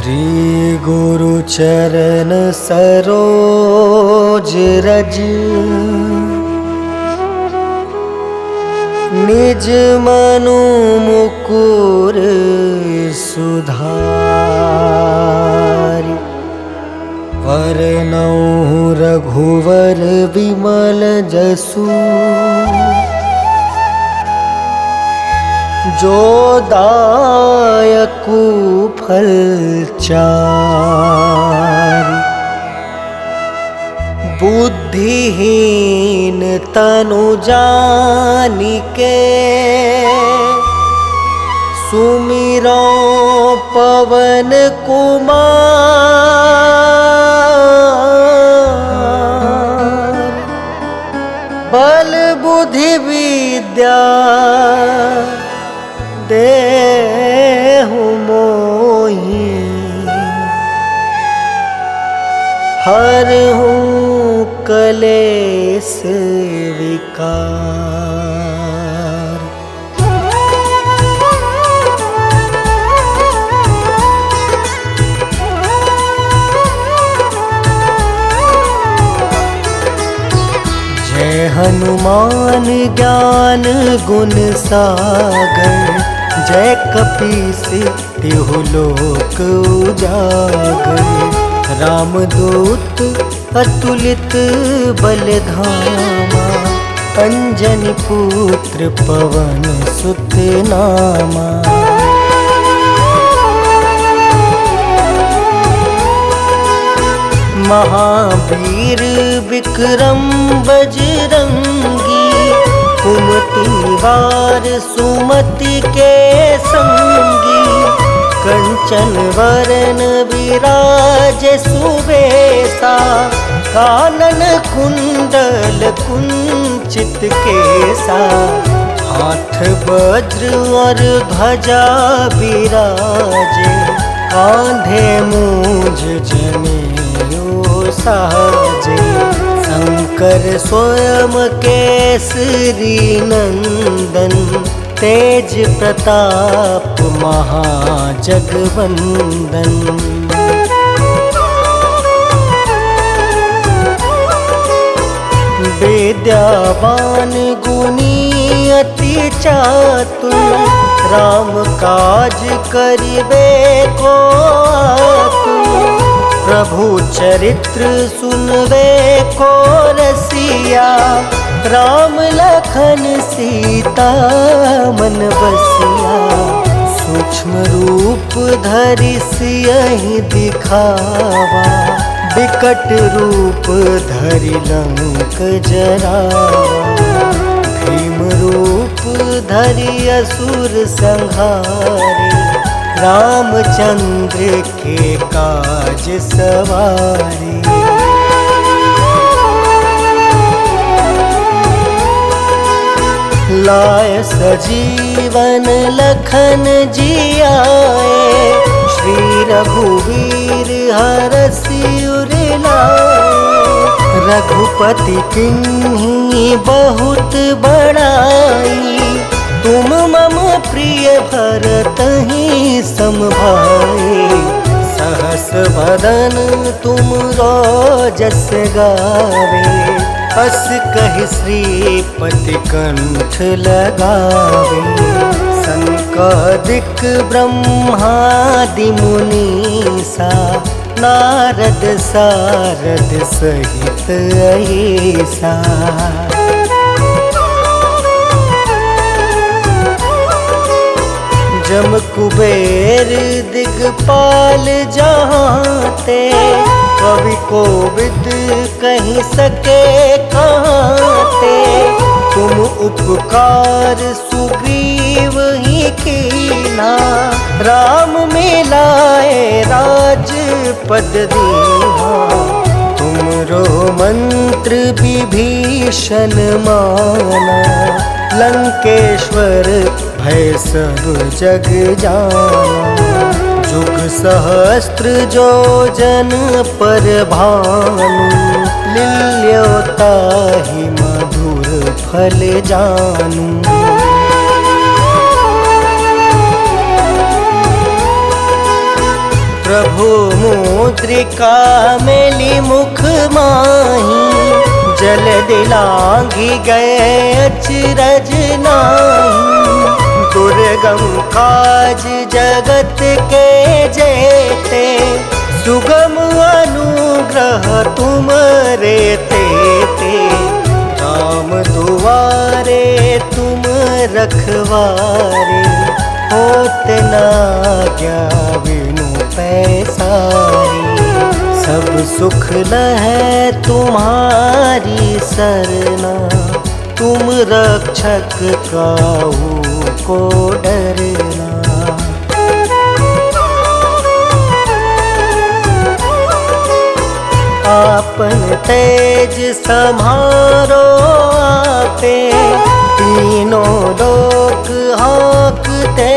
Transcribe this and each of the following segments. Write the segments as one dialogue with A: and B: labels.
A: श्री गुरु चरण सरोज रज निज मनु मुकुर सुधारि वरनौ रघुवर विमल जसु जो दायकु फल चारि बुद्धिहीन तनु जानिके सुमिरो पवन कुमार बल बुद्धि विद्या देहु मोहि हरहु कलेस विकार। जय हनुमान ज्ञान गुण सागर जय कपीस तिहु लोक उजागर। रामदूत अतुलित बलधामा अंजनी पुत्र पवन सुत नामा। महावीर विक्रम बजरंगी कुमति वार सुमति के संगी। कंचन वरन विराज सुबेसा कानन कुंडल कुंचित केसा। हाथ वज्र और ध्वजा विराजे कांधे मूंज जनेऊ साजे। शंकर स्वयं केसरी नंदन तेज प्रताप महाजगवंदन। विद्यावान गुणी अति चातुर राम काज करिबे को आतुर। प्रभु चरित्र सुनबे को रसिया राम लखन सीता मन बसिया। सूक्ष्म रूप धरि सियहि दिखावा विकट रूप धरि लंक जरावा। भीम रूप धरि असुर संहारे रामचंद्र के काज सवारे। लाय सजीवन लखन जियाए श्री रघुवीर हरषि उर लाए। रघुपति किन्हीं बहुत बड़ाई तुम मम प्रिय भरतहि सम भाई। सहस वदन तुम जस गावे अस कहि श्रीपति कंठ लगावे। सनकादिक ब्रह्मादि मुनीसा नारद सारद सहित अहिसा। जम कुबेर दिगपाल जहाँते कवि कोविद कहीं सके कहते। तुम उपकार सुग्रीव ही कीना राम मिलाए राजपद दीना। तुमरो मंत्र विभीषण माना लंकेश्वर भय सब जग जाना। जुग सहस्त्र जो जन पर भानु लील्योताहि मधुर फल जानू। प्रभु मुद्रिका मेली मुख माही, जल दिलांघी गए अचरज नाही। दुर्गम काज जगत के जेते, सुगम अनुग्रह तुम रे तेते। राम दुआरे तुम रखवारे, होत ना क्या बिनु पैसारी। सब सुख लहै तुम्हारी सरना, तुम रक्षक काहू को डरना। आपन तेज सम्हारो आपे, तीनों लोक हाँकते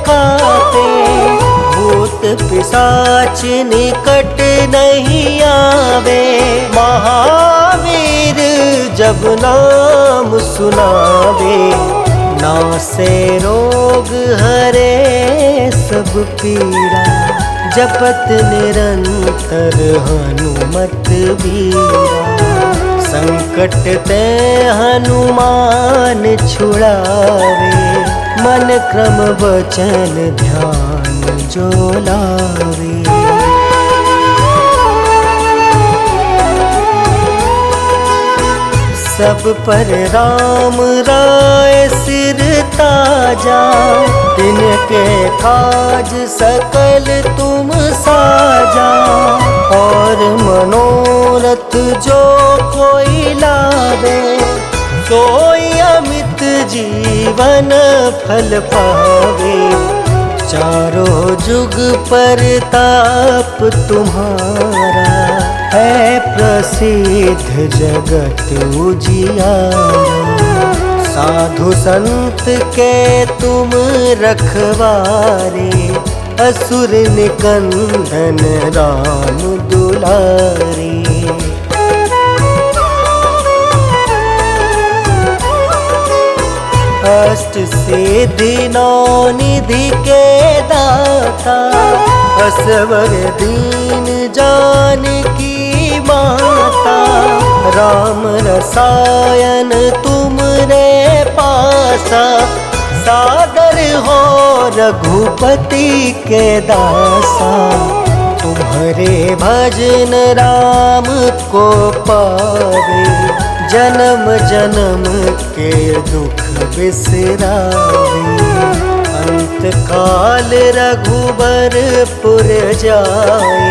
A: कापे। भूत पिशाच निकट नहीं आवे, महावीर जब नाम सुनावे। नासे रोग हरे सब पीड़ा, जपत निरंतर हनुमत बीरा। संकट ते हनुमान छुड़ावे, मन क्रम वचन ध्यान जो लावे। सब पर राम राय सिर ताजा, तिनके काज सकल तुम साजा। और मनोरथ जो कोई लावे, सोई अमित जीवन फल पावे। चारों जुग परताप तुम्हारा, है प्रसिद्ध जगत उजियारा। साधु संत के तुम रखवारे, असुर निकंदन राम दुलारे। अष्ट सिद्धि नौ निधि के दाता, असवर दीन जानकी माता। राम रसायन तुम रे पासा, सादर हो रघुपति के दासा। तुम्हारे भजन राम को पावे, जन्म जन्म के दुख बिसरावे। अंत काल रघुबरपुर जाए,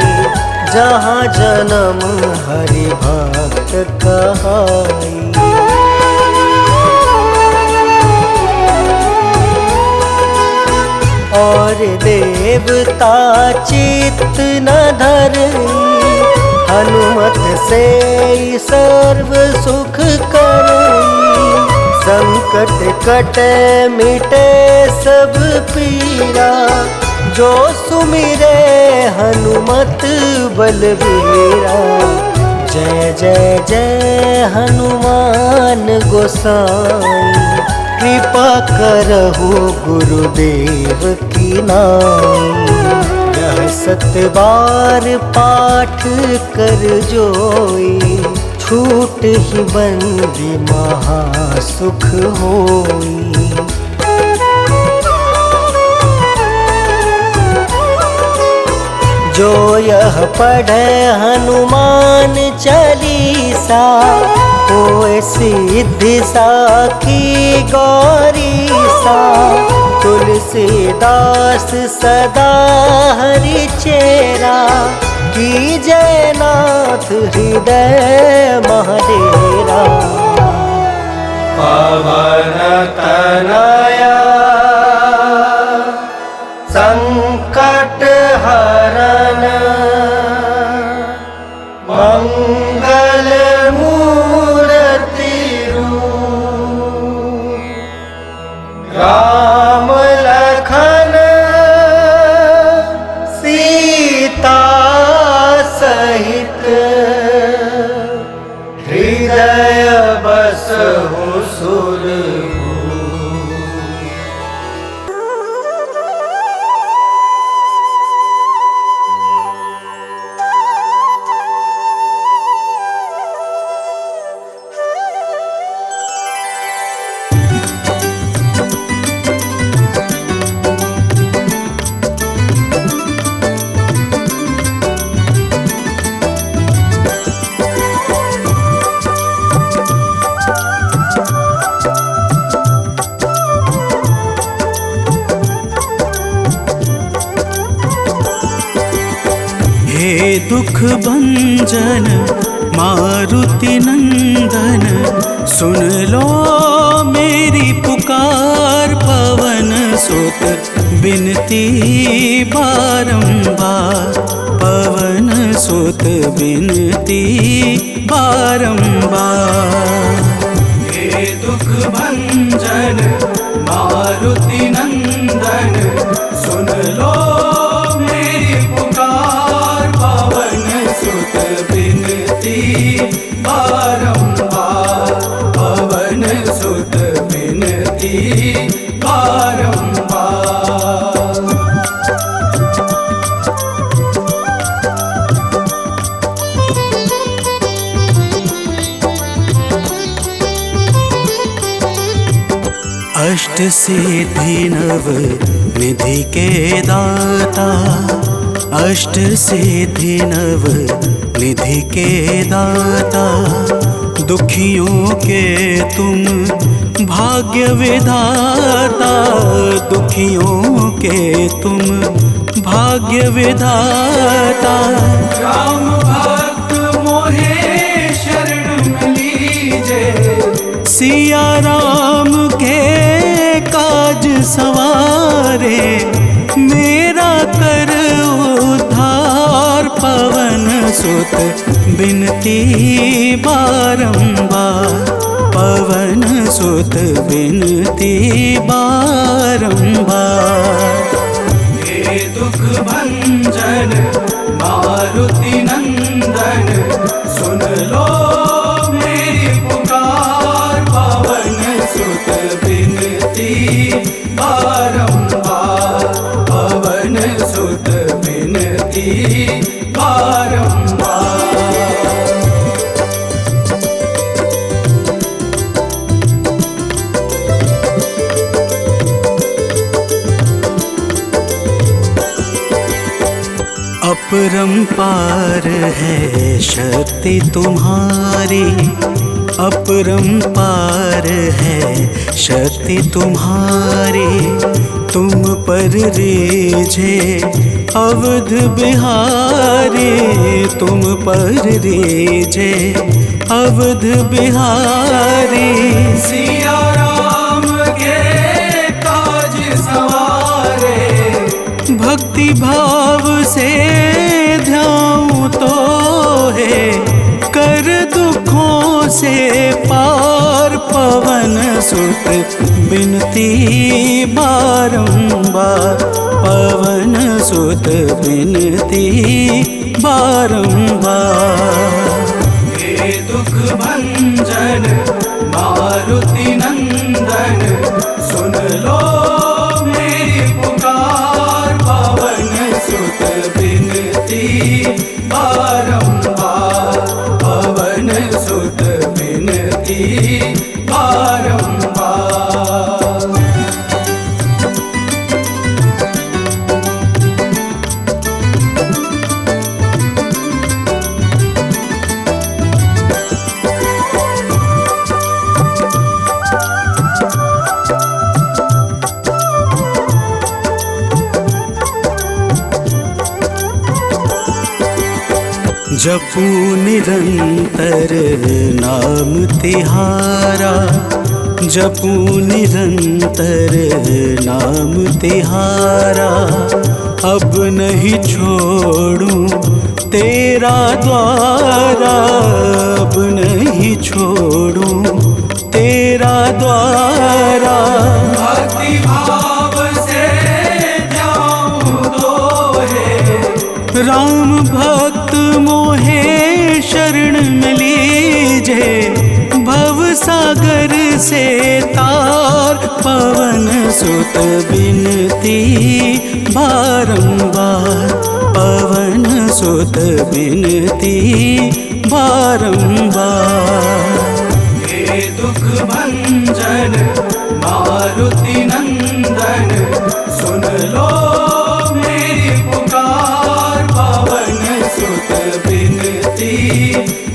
A: जहाँ जन्म हरि भक्त कहाई। और देवता चित्त न धरई, हनुमत से सर्व सुख करई। संकट कटे मिटे सब पीरा, जो सुमिरे हनुमत बलबीरा। जय जय जय हनुमान गोसाई, कृपा करहु गुरुदेव की नाई। यह 7 बार पाठ कर जोई, छूट ही बंदी महासुख होई। जो यह पढ़े हनुमान चालीसा, होए सिद्धि साखी गौरीसा। तुलसीदास सदा हरि चेरा, की जयनाथ हृदय महाडेरा। पवन तनया संकट हरन, मंगल मूर्ति रूप। राम लखन सीता सहित, हृदय बसहु सुरभूप।
B: हे दुख भंजन मारुति नंदन, सुन लो मेरी पुकार। पवन सुत बिनती बारंबार, पवन सुत बिनती बारंबार। हे दुख भंजन मारुति नंदन, सुन लो मेरी पुकार। पवन सुत बिनती बारंबार, पवन सुत बिनती बारंबार। अष्ट सिद्धि नव निधि के दाता, अष्ट सिद्धि नव निधि के दाता। दुखियों के तुम भाग्य विधाता, दुखियों के तुम भाग्य विधाता। राम भक्त मोहे शरण में लीजे, सिया राम के काज सवारे। मेरा कर उद्धार, पवन सुत बिनती बारंबार, पवन सुत बिनती बारंबार। हे दुख भंजन मारुति नंदन, सुन लो मेरी पुकार। पवन सुत बिनती बारंबार, पवन सुत बिनती बारंबार। अपरंपार है शक्ति तुम्हारी, अपरंपार है शक्ति तुम्हारी। तुम पर रीझे अवध बिहारी, तुम पर रीझे अवध बिहारी। सिया राम के काज सवारे, भक्ति भाव से ध्याऊं तो है कर दुखों से पार। पवन सुत बिनती बारंबार, पवन सुत बिनती बारंबार। हे दुख भंजन मारुति नंदन, सुन लो मेरी पुकार। पवन सुत बिनती बारंबार, पवन सुत बिनती बारंबार। जपू निरंतर नाम तिहारा, जपू निरंतर नाम तिहारा। अब नहीं छोड़ूं तेरा द्वारा, अब नहीं छोड़ूं तेरा द्वारा। भक्ति भाव से जाऊं तो है, राम भक्त मोहे शरण में लीजे। भव सागर से तार, पवन सुत बिनती बारंबार, पवन सुत बिनती बारंबार। हे दुख भंजन मारुति नंदन, सुन लो मेरी पुकार। पवन सुत बिनती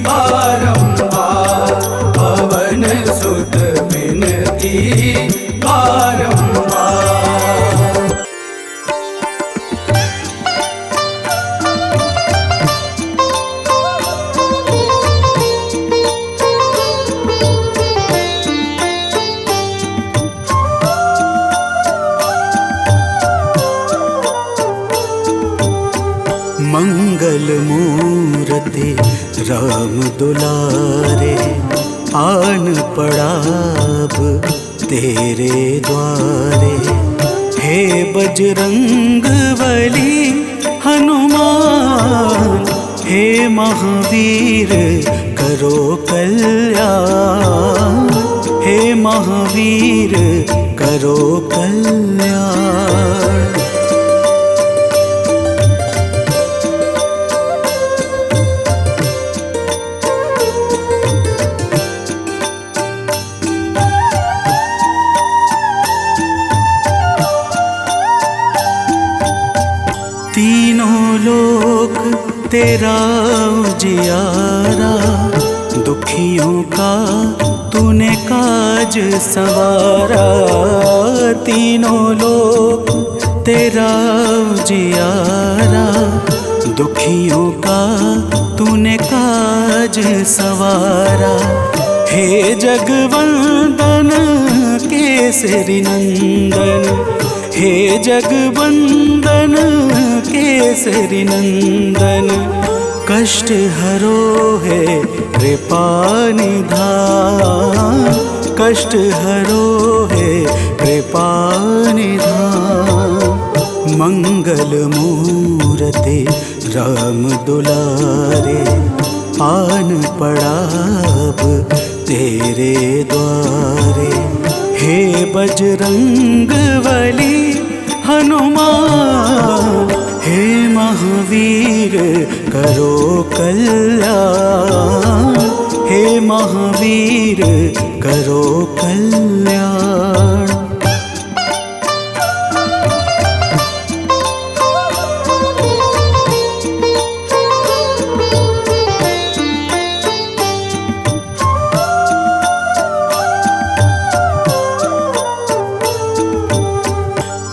B: बारंबार, पवन सुत बिनती बारंबार। मंगल मूर्ति राम दुलारे, आन पड़ा अब तेरे द्वारे। हे बजरंग बली हनुमान, हे महावीर करो कल्याण, हे महावीर करो कल्याण। तीनों लोक तेरा उजियारा, दुखियों का तूने काज सवारा। तीनों लोक तेरा उजियारा, दुखियों का तूने काज सवारा। हे जगवंदन केसरी नंदन, हे जगवंदन केसरी नंदन। कष्ट हरो है कृपा निधान, कष्ट हरो है कृपा निधान। मंगल मूर्ति राम दुलारे, आन पड़ा अब तेरे द्वारे। हे बजरंग बली हनुमान, हे महावीर करो कल्याण, हे महावीर करो कल्याण।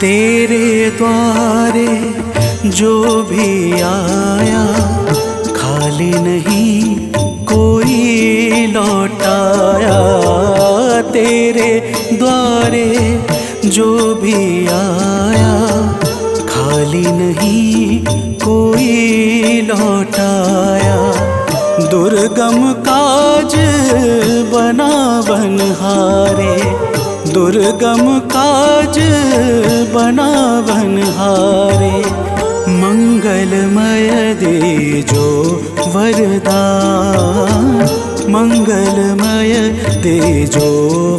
B: तेरे द्वारे जो भी आया, खाली नहीं कोई लौटाया। तेरे द्वारे जो भी आया, खाली नहीं कोई लौटाया। दुर्गम काज बना बनहारे, दुर्गम काज बना बनहारे। मंगलमय दे जो वरदान, मंगलमय दे जो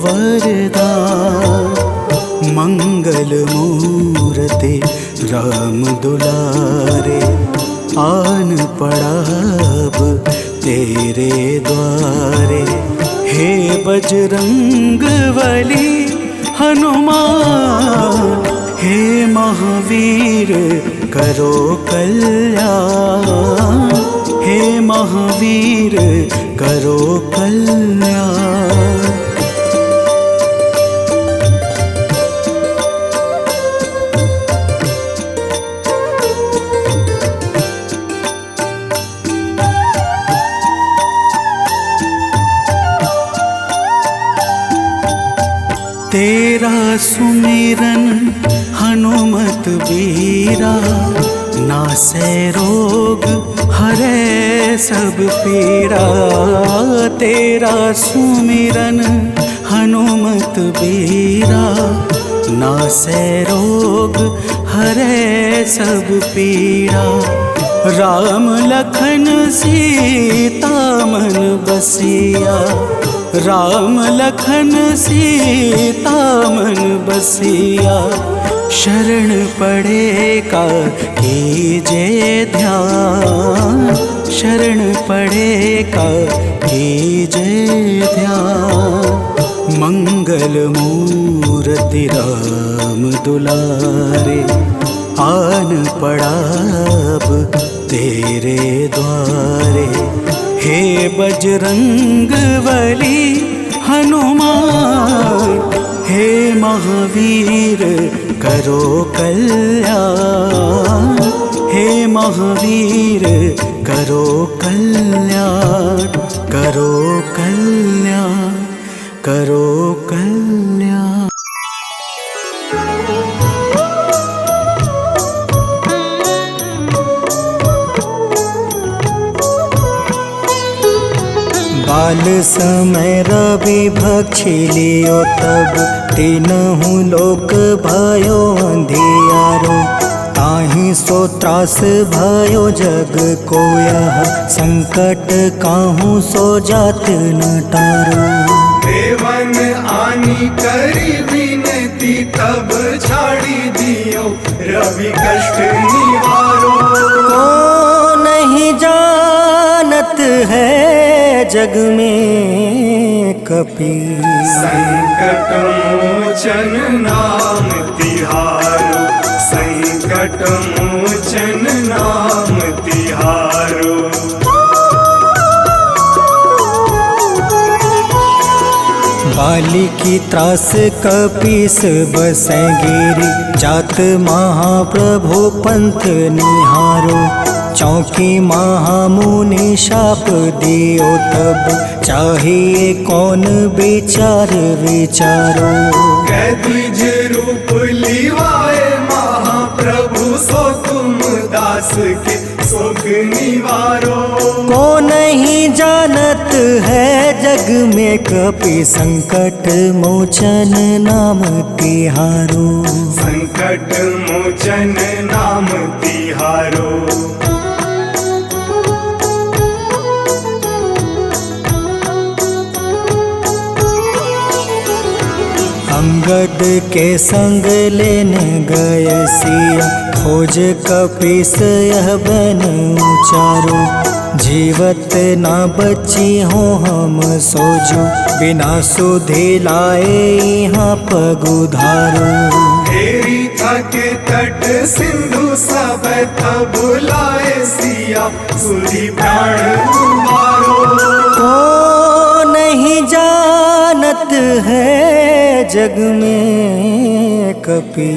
B: वरदान। मंगल मूर्ति राम दुलारे, आन पड़ा अब तेरे द्वारे। हे बजरंग बली हनुमान, हे महावीर करो कल्याण, हे महावीर करो कल्याण। तेरा सुमिरन हनुमत बीरा, नासै रोग हरै सब पीड़ा। तेरा सुमिरन हनुमत बीरा, नासै रोग हरै सब पीड़ा। राम लखन सीता मन बसिया, राम लखन सीता मन बसिया। शरण पड़े का कीजे ध्यान, शरण पड़े का कीजे ध्यान। मंगल मूर्ति राम दुलारे, आन पड़ा अब तेरे द्वारे। हे बजरंग बली हनुमान, हे महावीर करो कल्याण, हे महावीर करो कल्याण, करो कल्याण, करो कल्याण। बाल समय रवि भक्षी लियो तब तीनहु लोक भयो अंधियारो ताहि सो त्रास भयो जग को यह संकट काहू सो जात न टारो
C: देवन आनी करी विनती तब छाड़ी दियो रवि कष्ट निवारो
B: को नहीं जानत है जग में कपि
C: संकट मोचन नाम तिहारो संकट मोचन नाम तिहारो
B: बाली की त्रास कपीस बसै गिरी जात महाप्रभु पंथ निहारो चौकी महामुनि शाप दियो तब चाहिए कौन विचार विचारो
C: कैदिज रूप लिवाए महाप्रभु सो तुम दास के शोक निवारो
B: को नहीं जानत है जग में कपि संकट मोचन नाम तिहारो
C: संकट मोचन नाम तिहारो
B: अंगद के संग लेने गए सिया खोज कपीस यह बन उचारो जीवत ना बची हो हम सोजो बिना सुधि लाए यहाँ पग उधारो
C: तेरी थके तट सिंधु सब तब लाए सिया सुधि प्राण तुम्हारो
B: को नहीं जानत है जग में कपि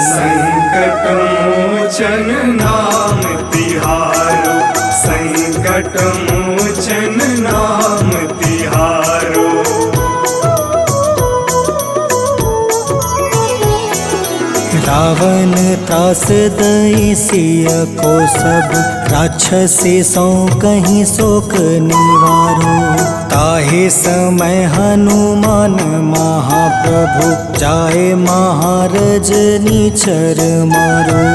C: संकट मोचन नाम तिहारो संकट मोचन नाम तिहारो
B: रावण त्रास दई सिया को सब राक्षसी सो कहीं शोक निवारो ताहे समय हनुमान महाप्रभु जाए महारज नीचर मारो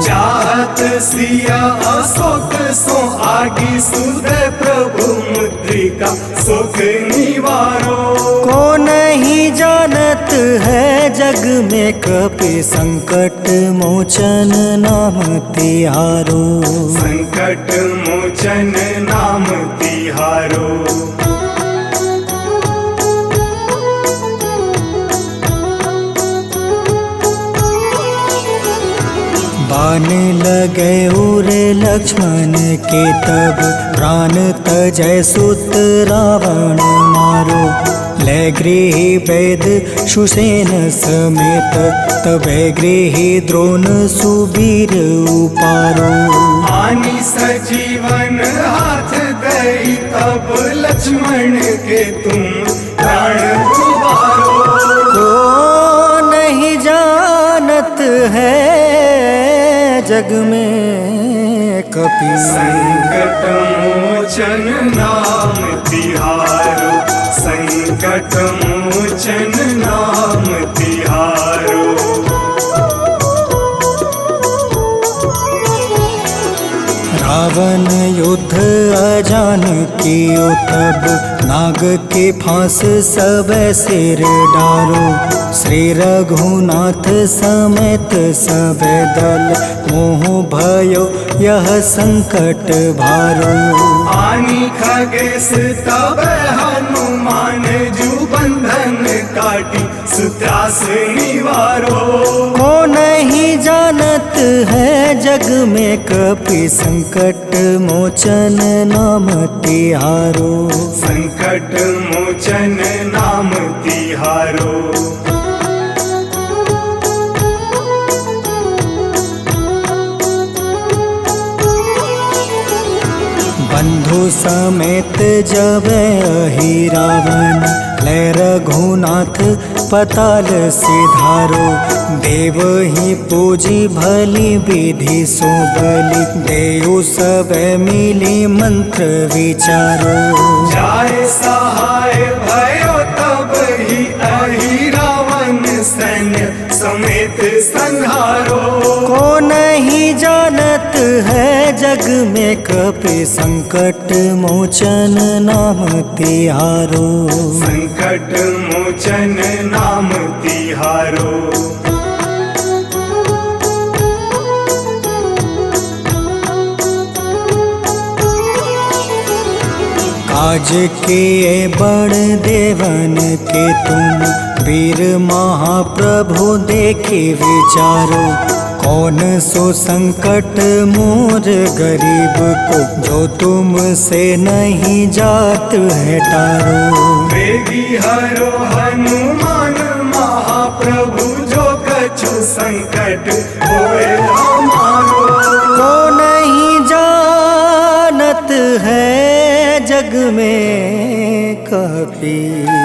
C: चाहत सिया अशोक सो आगी सुदय प्रभु मुद्रिका सुख निवारो
B: को नहीं जानत है जग में कपि संकट मोचन नाम तिहारो
C: संकट मोचन नाम तिहारो
B: बाण लगे उरे लक्ष्मण के तब प्राण तजय सुत रावण मारो ले गृह वैद सुसेन समेत तबे गृह द्रोण सुबीर उपारो
C: आनी सजीवन हाथ दई तब लक्ष्मण के तुम प्राण उबारो
B: को नहीं जानत है जग में कपि
C: संकट मोचन नाम तिहारो संकट मोचन नाम तिहारो
B: रावण युद्ध अजान कियो तब नाग के फांस सब सिर डारो श्री रघुनाथ समेत सब दल मोह भयो यह संकट भारो
C: आनी खगेश तब हनुमान जू बंधन काटी सुत्रास निवारो
B: को नहीं जानत है जग में कपि संकट मोचन नाम तिहारो
C: संकट मोचन नाम तिहारो
B: बंधु समेत जब अहि रावण ले रघुनाथ पताल सिधारो देव ही पूजी भली विधि सो बलि देव सब मिली मंत्र विचारो
C: जाय सहाय भयो तब ही अहि रावण सैन्य समेत संहारो।
B: को नहीं जानत है जग में कपि संकट मोचन नाम तिहारो।
C: संकट मोचन नाम तिहारो।
B: काज किए बड़ देवन के तुम वीर महाप्रभु देखे विचारो। कौन सो संकट मोर गरीब को जो तुमसे नहीं जात है टारो।
C: वेगी हरो हनुमान महाप्रभु जो कछु संकट होए हमारो।
B: को नहीं जानत है जग में कपि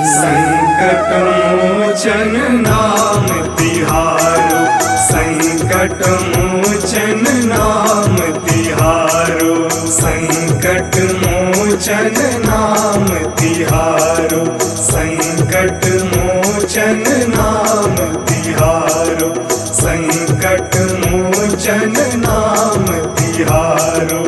C: संकट मोचन नाम तिहारो। संकट मोचन नाम तिहारो। संकट मोचन नाम तिहारो। संकट मोचन नाम तिहारो। संकट मोचन नाम तिहारो।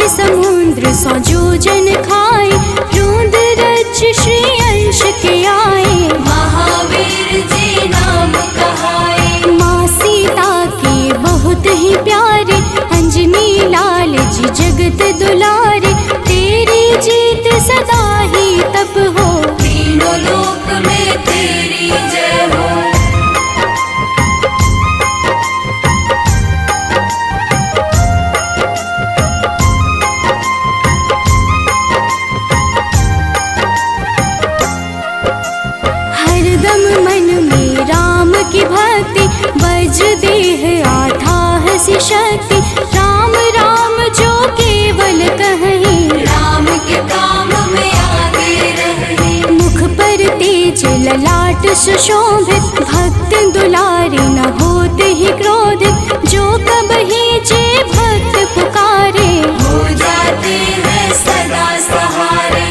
D: समुद्र सौ जोजन खाए रोंद रज श्री अंश के आए। महावीर जी नाम कहाए। माँ सीता के बहुत ही प्यारे अंजनी लाल जी जगत दुलारे। तेरी जीत सदा ही तप हो तीनों लोक में तेरी जय हो। की भक्ति बज देह आठाह सी शक्ति। राम राम जो केवल कहें राम के काम में आगे रहे। मुख पर तेज ललाट सुशोभित भक्त दुलारे न होते ही क्रोधित। जो कब ही जे भक्त पुकारे हो जाते हैं सदा सहारे।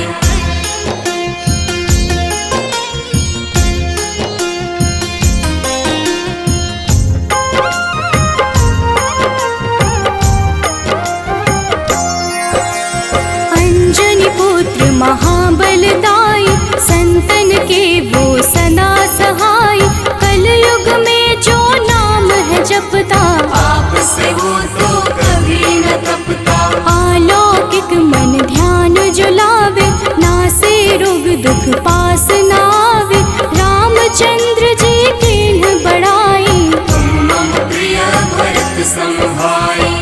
D: महाबलदाई संतन के वो सदा सहाय। कलयुग में जो नाम है जपता पाप से वो तो कभी न तपता। अलौकिक मन ध्यान जो लावे नासे रोग दुख पास न आवे। रामचंद्र जी किन्ह बड़ाई तुम मम प्रिय भरत सम भाई।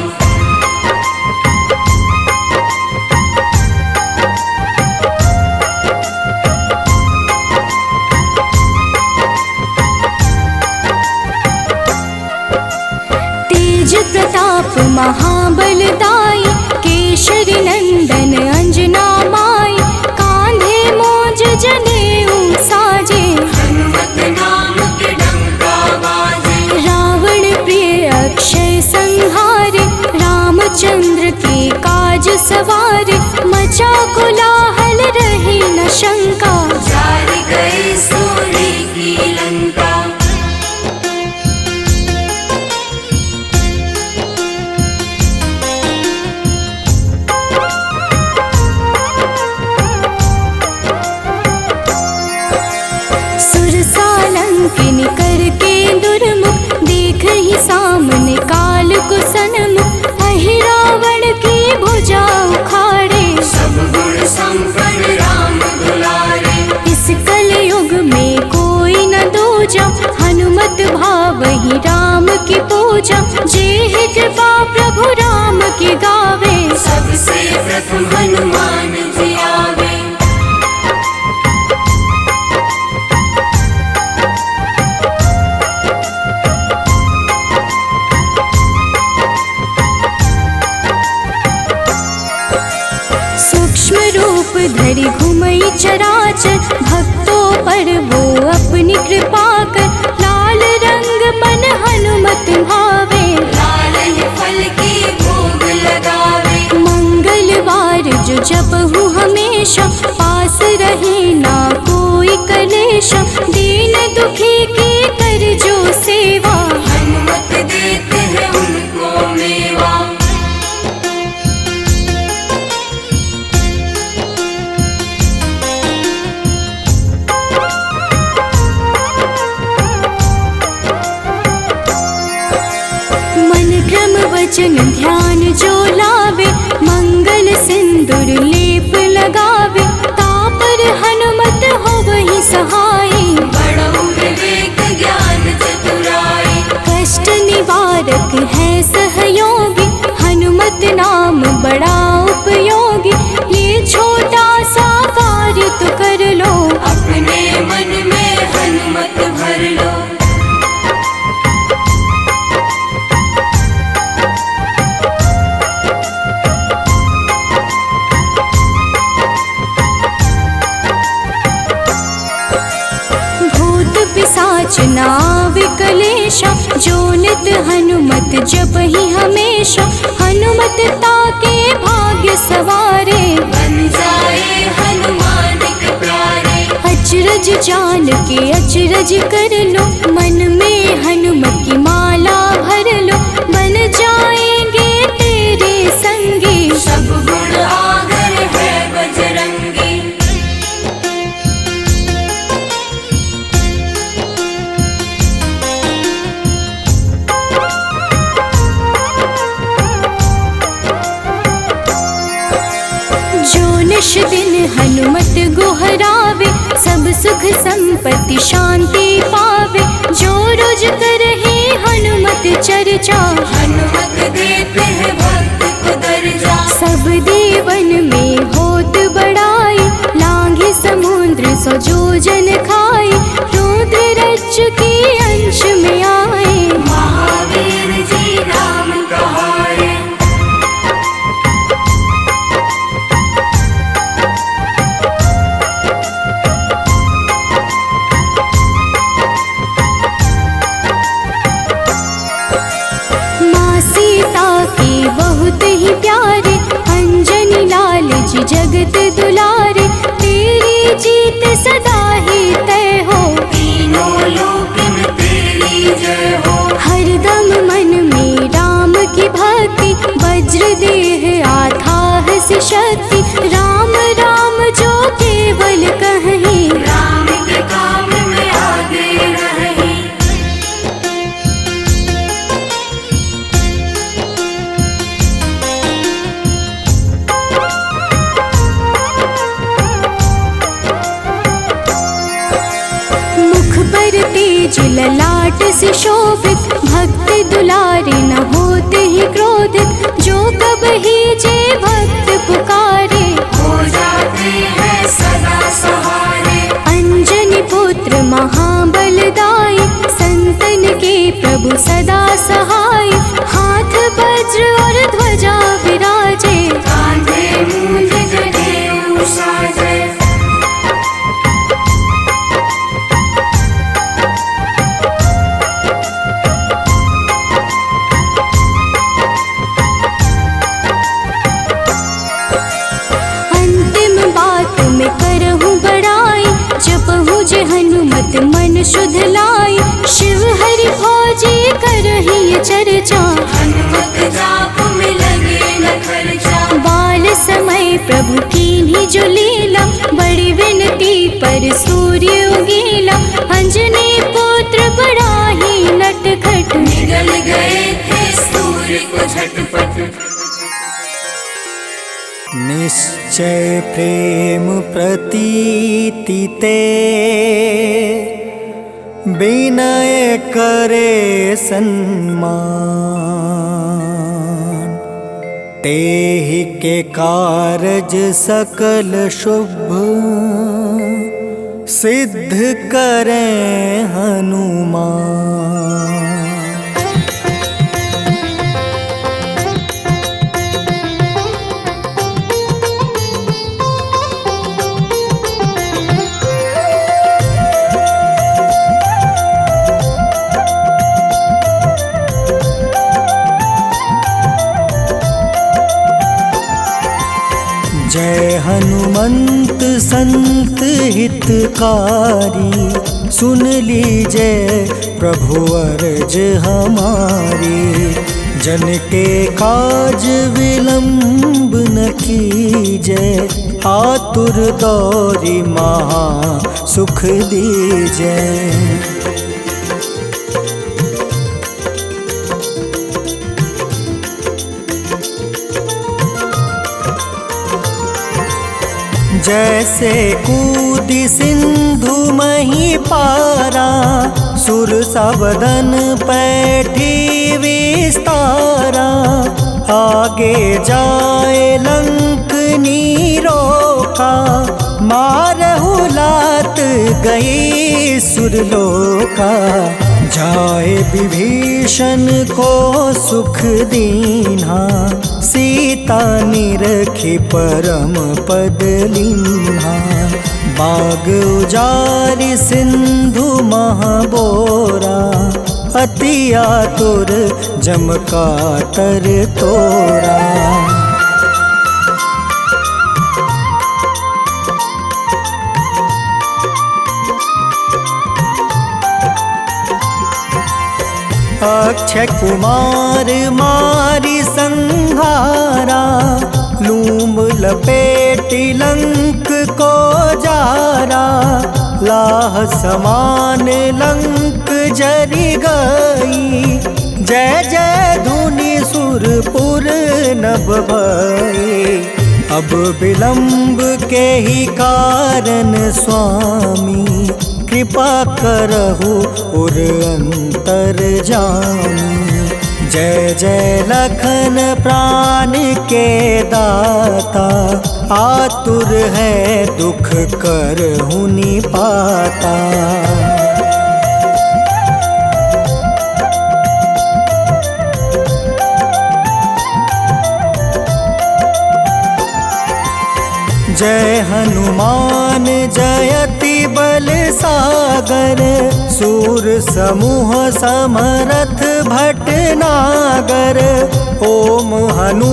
D: प्रताप महाबलदाई केशरी नंदन अंजना माई। कांधे मोज जनेऊ साजे हनुमत नाम के डंका बाजे। रावण प्रिय अक्षय संहारे रामचंद्र के काज सवारे। मचा कोलाहल रही न शंका जारी गई सूरी की लंका। किन करके दुर्मुख देख ही सामने काल को सन्मुख। अहि रावण की भुजा उखाड़े सब गुण संपन्न राम दुलारे। इस कलयुग में कोई न दूजा हनुमत भाव ही राम की पूजा। जे कृपा प्रभु राम की गावे सबसे प्रथम हनुमान जी आवे। वचन ध्यान जो लावे, मंगल सिंदूर लेप लगावे, तापर हनुमत हो वही सहाय।
E: बड़ो विवेक ज्ञान चतुराई,
D: कष्ट निवारक है सहयोगी, हनुमत नाम बड़ा उपयोगी। ये छोटा सा कार्य तो कर लो,
E: अपने मन में हनुमत भर लो।
D: भूत पिशाच नाविक कलेशा, जो नित हनुमत जपहि हमेशा। हनुमत ताके भाग्य सवारे,
E: बन जाए हनुमान के प्यारे।
D: अचरज जान के अचरज कर लो, मन में हनुमत की माला भर लो। बन जाएंगे तेरे संगी,
E: सब गुण आगर है बजरंगी।
D: जो निश दिन हनुमत गोहरावे, सब सुख संपत्ति शांति पावे। जो रोज करहे हनुमत चर्चा,
E: हनुमत देते हैं भक्त को दर्जा।
D: सब देवन में होत बड़ाई, लांघे समुद्र सो जोजन खाए। रुद्र रज के अंश में आए,
E: महावीर जी नाम कहाए।
D: माँ सीता के बहुत ही प्यारे, अंजनी लाल जी जगत दुलारे। तेरी जीत सदा ही तय हो,
E: तीनों लोक में तेरी जय हो।
D: हरदम मन में राम की भक्ति, वज्र देह आधार से शक्ति। राम राम जो केवल कहीं,
E: राम के काम में आगे रहे।
D: मुख पर तेज ललाट से शोभित, भक्त दुलारे न होते ही क्रोधित। जो कब ही जे भक्त पुकारे,
E: हो जाते हैं सदा सहारे।
D: अंजनी पुत्र महाबलदाई, संतन के प्रभु सदा सहाय। हाथ वज्र और ध्वजा विराजे,
E: कांधे मूंज जनेऊ साजे।
D: अंतिम बात में करहूँ बड़ाई, जपहूँ जे हनुमत मन शुद्ध लाई। शिव हरि भोजे करहि ये चर्चा,
E: हनुमत जाप में लगे न खर्चा।
D: बाल समय प्रभु कीन्ही जो लीला, बड़ी विनती पर सूर्य उगेला। अंजनी पुत्र बड़ा ही नटखट,
E: निगल गए थे सूर्य को झटपट।
B: निश्चय प्रेम प्रतीति ते, विनय करे सन्मान। तेहि के कारज सकल शुभ, सिद्ध करें हनुमान। जय हनुमंत संत हितकारी, सुन लीजय प्रभु अर्ज हमारी। जन के काज विलंब न कीजय, आतुर दौरी महा सुख दीजय। जैसे कूदी सिंधु मही पारा, सुर सवदन पैठी विस्तारा। आगे जाए लंक नीरोका, मारहु लात गई सुरलोका। जाए विभीषण को सुख दीन्हा, सीता निरखी परम पद लीन्हा। बाग उजारि सिंधु महाबोरा, अति आतुर जम कातर तोरा। अक्षय कुमार मारी संहारा, लूम लपेटी लंक को जारा। लाह समान लंक जरी गई, जय जय धुनि सुरपुर नभ भई। अब विलंब के ही कारण स्वामी, कृपा करहु उर अंतर जानी। जय जय लखन प्राण के दाता, आतुर है दुख करहु निपाता। जय हनुमान जयति बल सागर, सूर समूह समरथ भटनागर। ओम हनु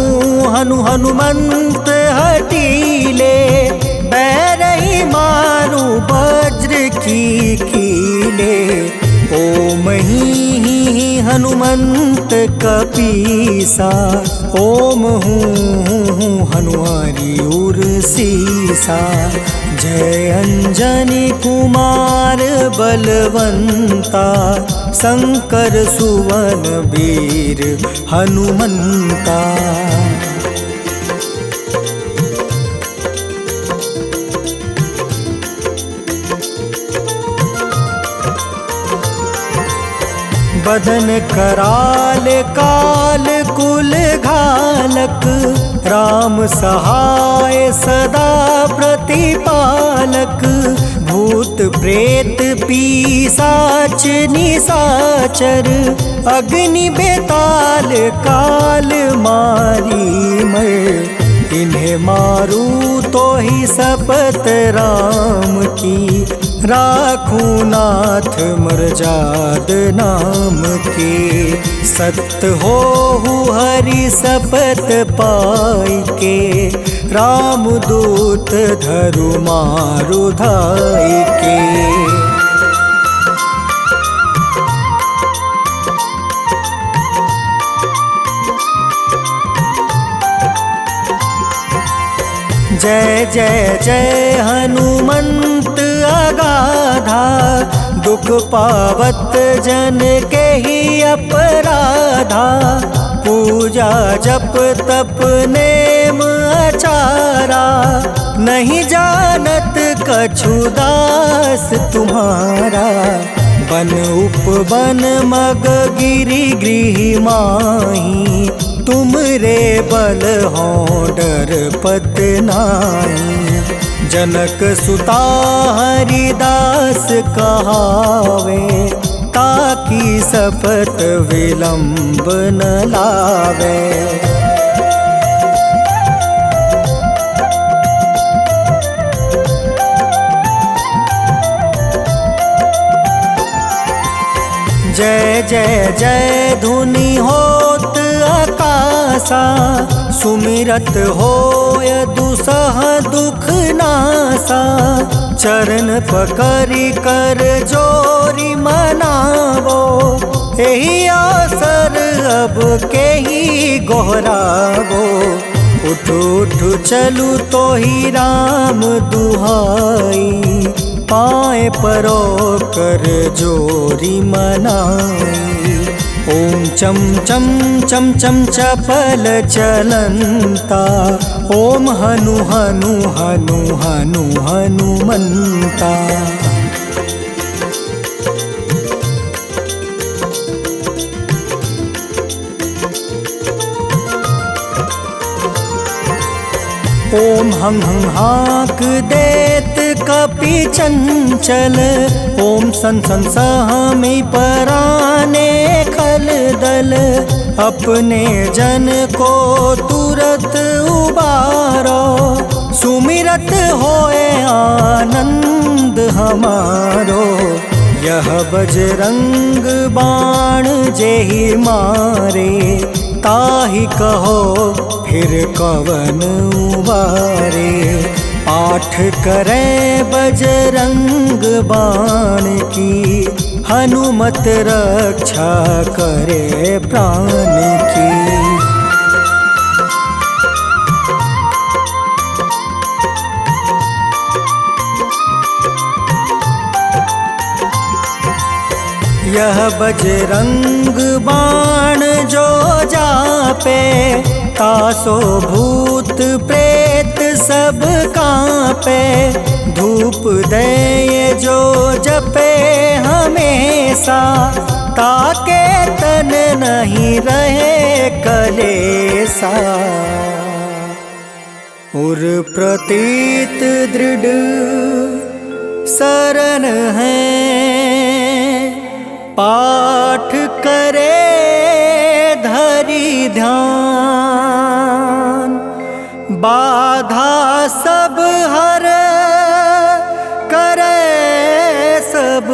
B: हनु हनुमंत हटीले, बैरही मारू वज्र की कीले। ओम ही हनुमंत कपीसा, ओम हूँ हनुमारी उर सीसा। जय अंजनी कुमार बलवंता, शंकर सुवन वीर हनुमंता। बदन कराल काल कुल घालक, राम सहाय सदा प्रतिपालक। भूत प्रेत पिशाच निशाचर, अग्नि बेताल काल मारी मर। इन्हें मारू तो ही शपथ राम की, राखूं नाथ मर्जाद नाम की। सत्य हो हरि शपथ पाई के, राम दूत धरु मारु धाई के। जय जय जय हनुमंत अगाधा, दुख पावत जन के ही अपराधा। पूजा जप तप नेम आचारा, नहीं जानत कछु दास तुम्हारा। बन उपवन मग गिरि गृह माही, तुम रे बल हो डर पत नाई। जनक सुता हरिदास कहावे, ताकि शपथ विलंब न लावे। जय जय जय धुनि होत आकाशा, सुमिरत होय दुसह दुख नासा। चरण पकड़ि कर जोरी मनावो, एही अवसर अब के ही गोहरावो। उठ उठ चलू तो ही राम दुहाई, पाए परो कर जोरी मनाई। ओम चम चम चम चम चपल चलंता, ओम हनु हनु हनु हनु हनुमंता। ओम हं हं हाक देत कपि चंचल, ओम सन सन सहमी पराने खल दल। अपने जन को तुरत उबारो, सुमिरत होए आनंद हमारो। यह बजरंग बाण जेहि मारे, ताहि कहो फिर कवन उबारे। पाठ करे बजरंग बाण की, हनुमत रक्षा करे प्राण की। यह बजरंग बाण जो जापे, तासो भूत प्रेत सब कांपे। धूप दे जो जपे हमेशा, ताके तन नहीं रहे कलेसा। उर प्रतीत दृढ़ शरण है, पाठ करे धरि ध्यान। बाधा सब हर करे सब,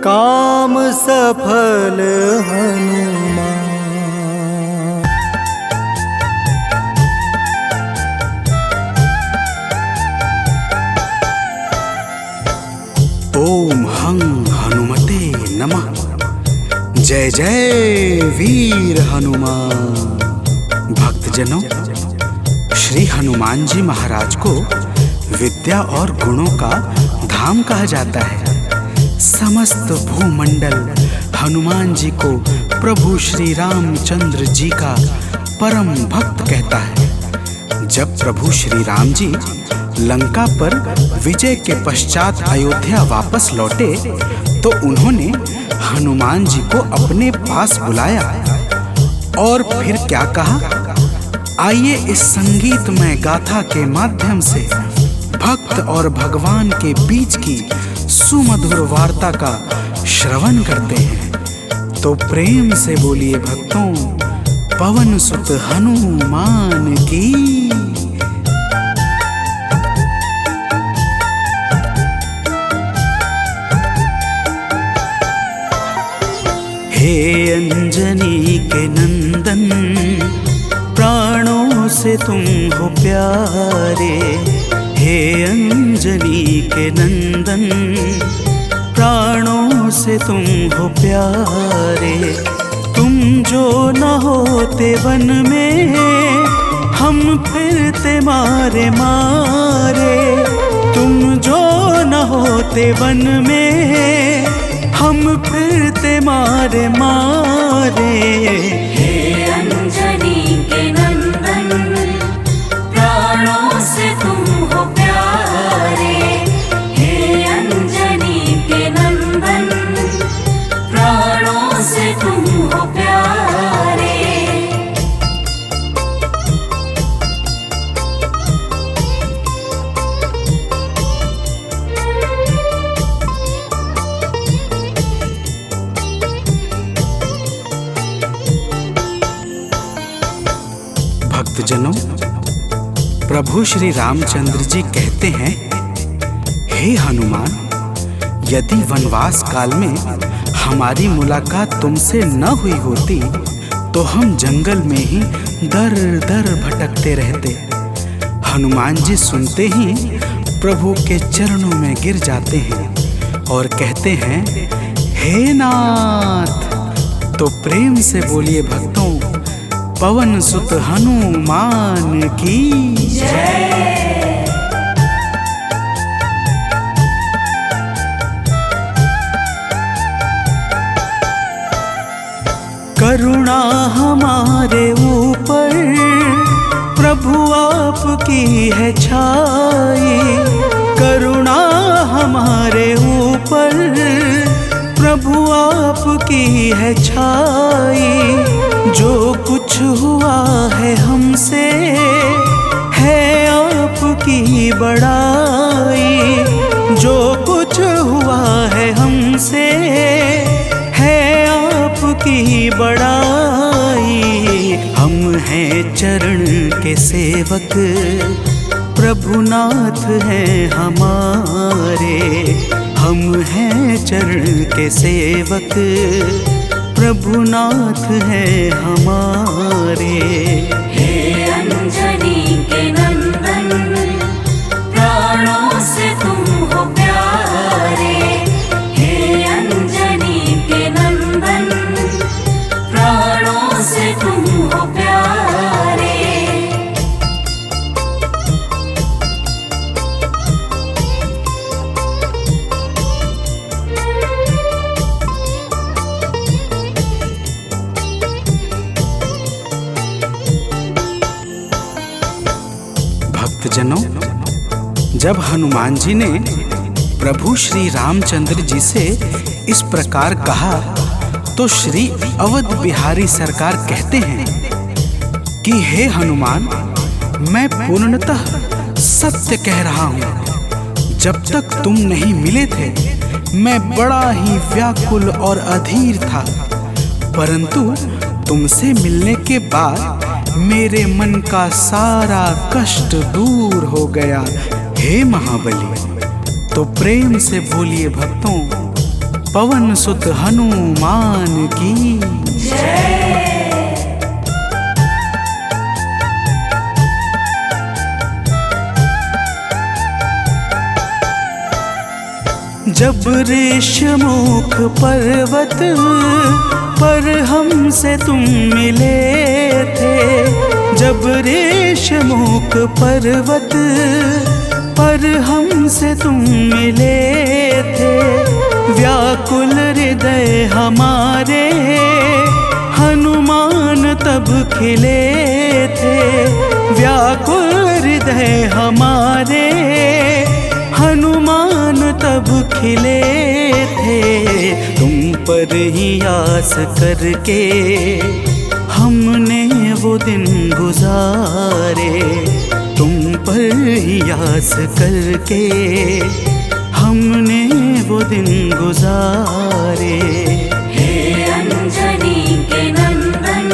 B: काम सफल हनुमान।
F: ओम हं हनुमते नमः। जय जय वीर हनुमान। भक्तजनों, श्री हनुमान जी महाराज को विद्या और गुणों का धाम कहा जाता है। समस्त भूमंडल हनुमान जी को प्रभु श्री रामचंद्र जी का परम भक्त कहता है। जब प्रभु श्री राम जी लंका पर विजय के पश्चात अयोध्या वापस लौटे, तो उन्होंने हनुमान जी को अपने पास बुलाया और फिर क्या कहा, आइए इस संगीतमय गाथा के माध्यम से भक्त और भगवान के बीच की सुमधुर वार्ता का श्रवण करते हैं। तो प्रेम से बोलिए भक्तों, पवन सुत हनुमान की। हे अंजनी के नंदन, प्राणों से तुम हो प्यारे। हे अंजनी के नंदन, प्राणों से तुम हो प्यारे। तुम जो न होते वन में, हम फिरते मारे मारे। तुम जो न होते वन में, हम फिरते मारे मारे।
E: हे अंजनी के नंदन, प्राणों से तुम हो प्यारे। हे अंजनी के नंदन, प्राणों से तुम हो प्यारे।
F: भक्तजनों, प्रभु श्री रामचंद्र जी कहते हैं, हे हनुमान, यदि वनवास काल में हमारी मुलाकात तुमसे न हुई होती, तो हम जंगल में ही दर दर भटकते रहते। हनुमान जी सुनते ही प्रभु के चरणों में गिर जाते हैं और कहते हैं, हे नाथ। तो प्रेम से बोलिए भक्तों, पवन सुत हनुमान की जय।
B: करुणा हमारे ऊपर प्रभु आपकी है छाई। करुणा हमारे ऊपर प्रभु आपकी है छाई। जो कुछ हुआ है हमसे है आपकी बड़ाई। जो कुछ हुआ है हमसे है आपकी बड़ाई। हम हैं चरण के सेवक प्रभुनाथ हैं हमारे। हम हैं चरण के सेवक प्रभुनाथ हैं हमारे।
E: हे अंजनी के नंदन, प्राणों से तुम हो प्यारे। हे अंजनी के नंदन, प्राणों से तुम हो प्यारे।
F: भक्तजनों, जब हनुमान जी ने प्रभु श्री रामचंद्र जी से इस प्रकार कहा तो श्री अवध बिहारी सरकार कहते हैं कि हे हनुमान, मैं पूर्णतः सत्य कह रहा हूँ। जब तक तुम नहीं मिले थे मैं बड़ा ही व्याकुल और अधीर था, परंतु तुमसे मिलने के बाद मेरे मन का सारा कष्ट दूर हो गया। हे महाबली, तो प्रेम से बोलिए भक्तों, पवन सुत हनुमान की
E: जय।
B: जब ऋषमुख पर्वत पर हमसे तुम मिले थे। जब ऋषमुख पर्वत पर हमसे तुम मिले थे। व्याकुल हृदय हमारे हनुमान तब खिले थे। व्याकुल हृदय हमारे हनुमान तब खिले थे। तुम पर ही आस करके हमने वो दिन गुजारे। तुम पर ही आस करके हमने वो दिन गुजारे।
E: हे अंजनी के नंदन,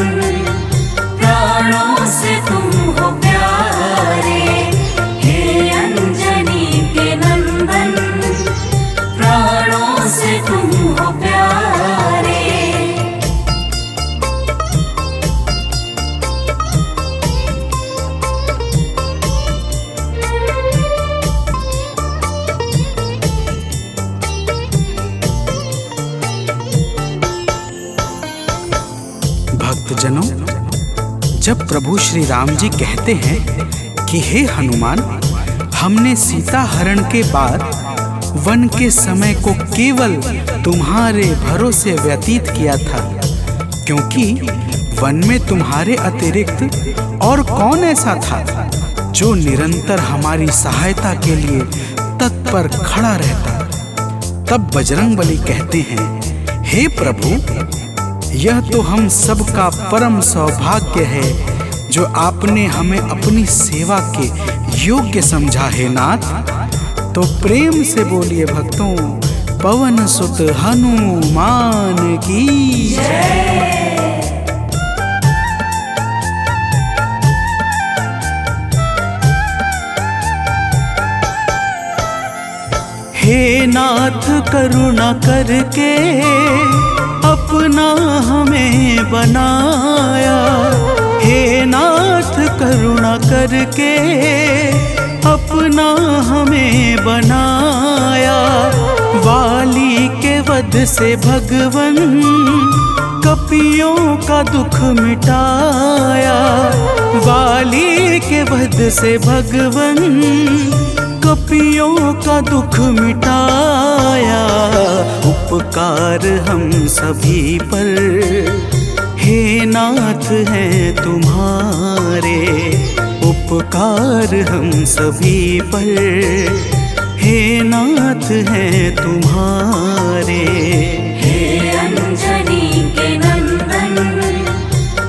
E: प्राणों से तुम हो प्यारे। हे अंजनी के नंदन, प्राणों से तुम हो प्यारे।
F: भक्तजनों, जब प्रभु श्री राम जी कहते हैं कि हे हनुमान, हमने सीता हरण के बाद वन के समय को केवल तुम्हारे भरोसे व्यतीत किया था, क्योंकि वन में तुम्हारे अतिरिक्त और कौन ऐसा था जो निरंतर हमारी सहायता के लिए तत्पर खड़ा रहता। तब बजरंगबली कहते हैं, हे प्रभु, यह तो हम सबका परम सौभाग्य है जो आपने हमें अपनी सेवा के योग्य समझा है नाथ। तो प्रेम से बोलिए भक्तों, पवन सुत हनुमान की जय।
B: हे नाथ करुणा करके अपना हमें बनाया। हे नाथ करुणा करके अपना हमें बनाया। वाली के वध से भगवन कपियों का दुख मिटाया। वाली के वध से भगवन कपियों का दुख मिटाया। उपकार हम सभी पर हे हे नाथ हैं तुम्हारे उपकार हम सभी पर, हे नाथ हैं तुम्हारे।
E: हे अंजनी के नंदन,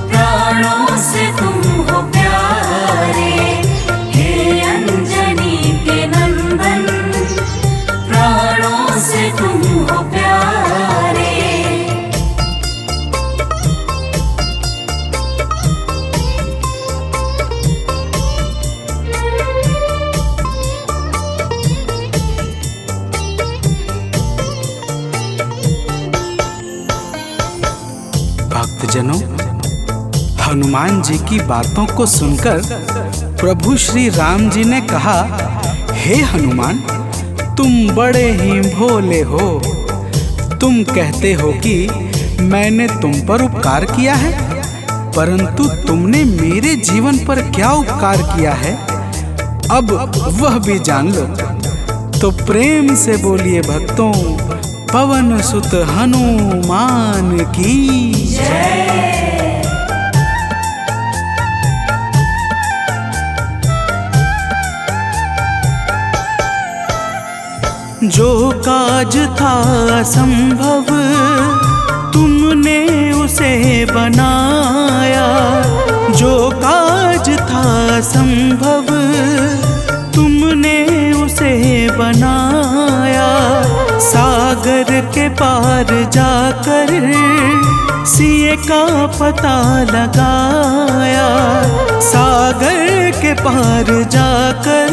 E: प्राणों से तुम हो प्यारे। हे अंजनी के नंदन, प्राणों से तुम हो प्यारे।
F: भक्तजनों, हनुमान जी की बातों को सुनकर प्रभु श्री राम जी ने कहा, हे हनुमान, तुम बड़े ही भोले हो। तुम कहते हो कि मैंने तुम पर उपकार किया है, परंतु तुमने मेरे जीवन पर क्या उपकार किया है, अब वह भी जान लो। तो प्रेम से बोलिए भक्तों, पवन सुत हनुमान की जय।
B: जो काज था असंभव तुमने उसे बनाया, जो काज था असंभव तुमने उसे बनाया। सागर के पार जाकर सिए का पता लगाया, सागर के पार जाकर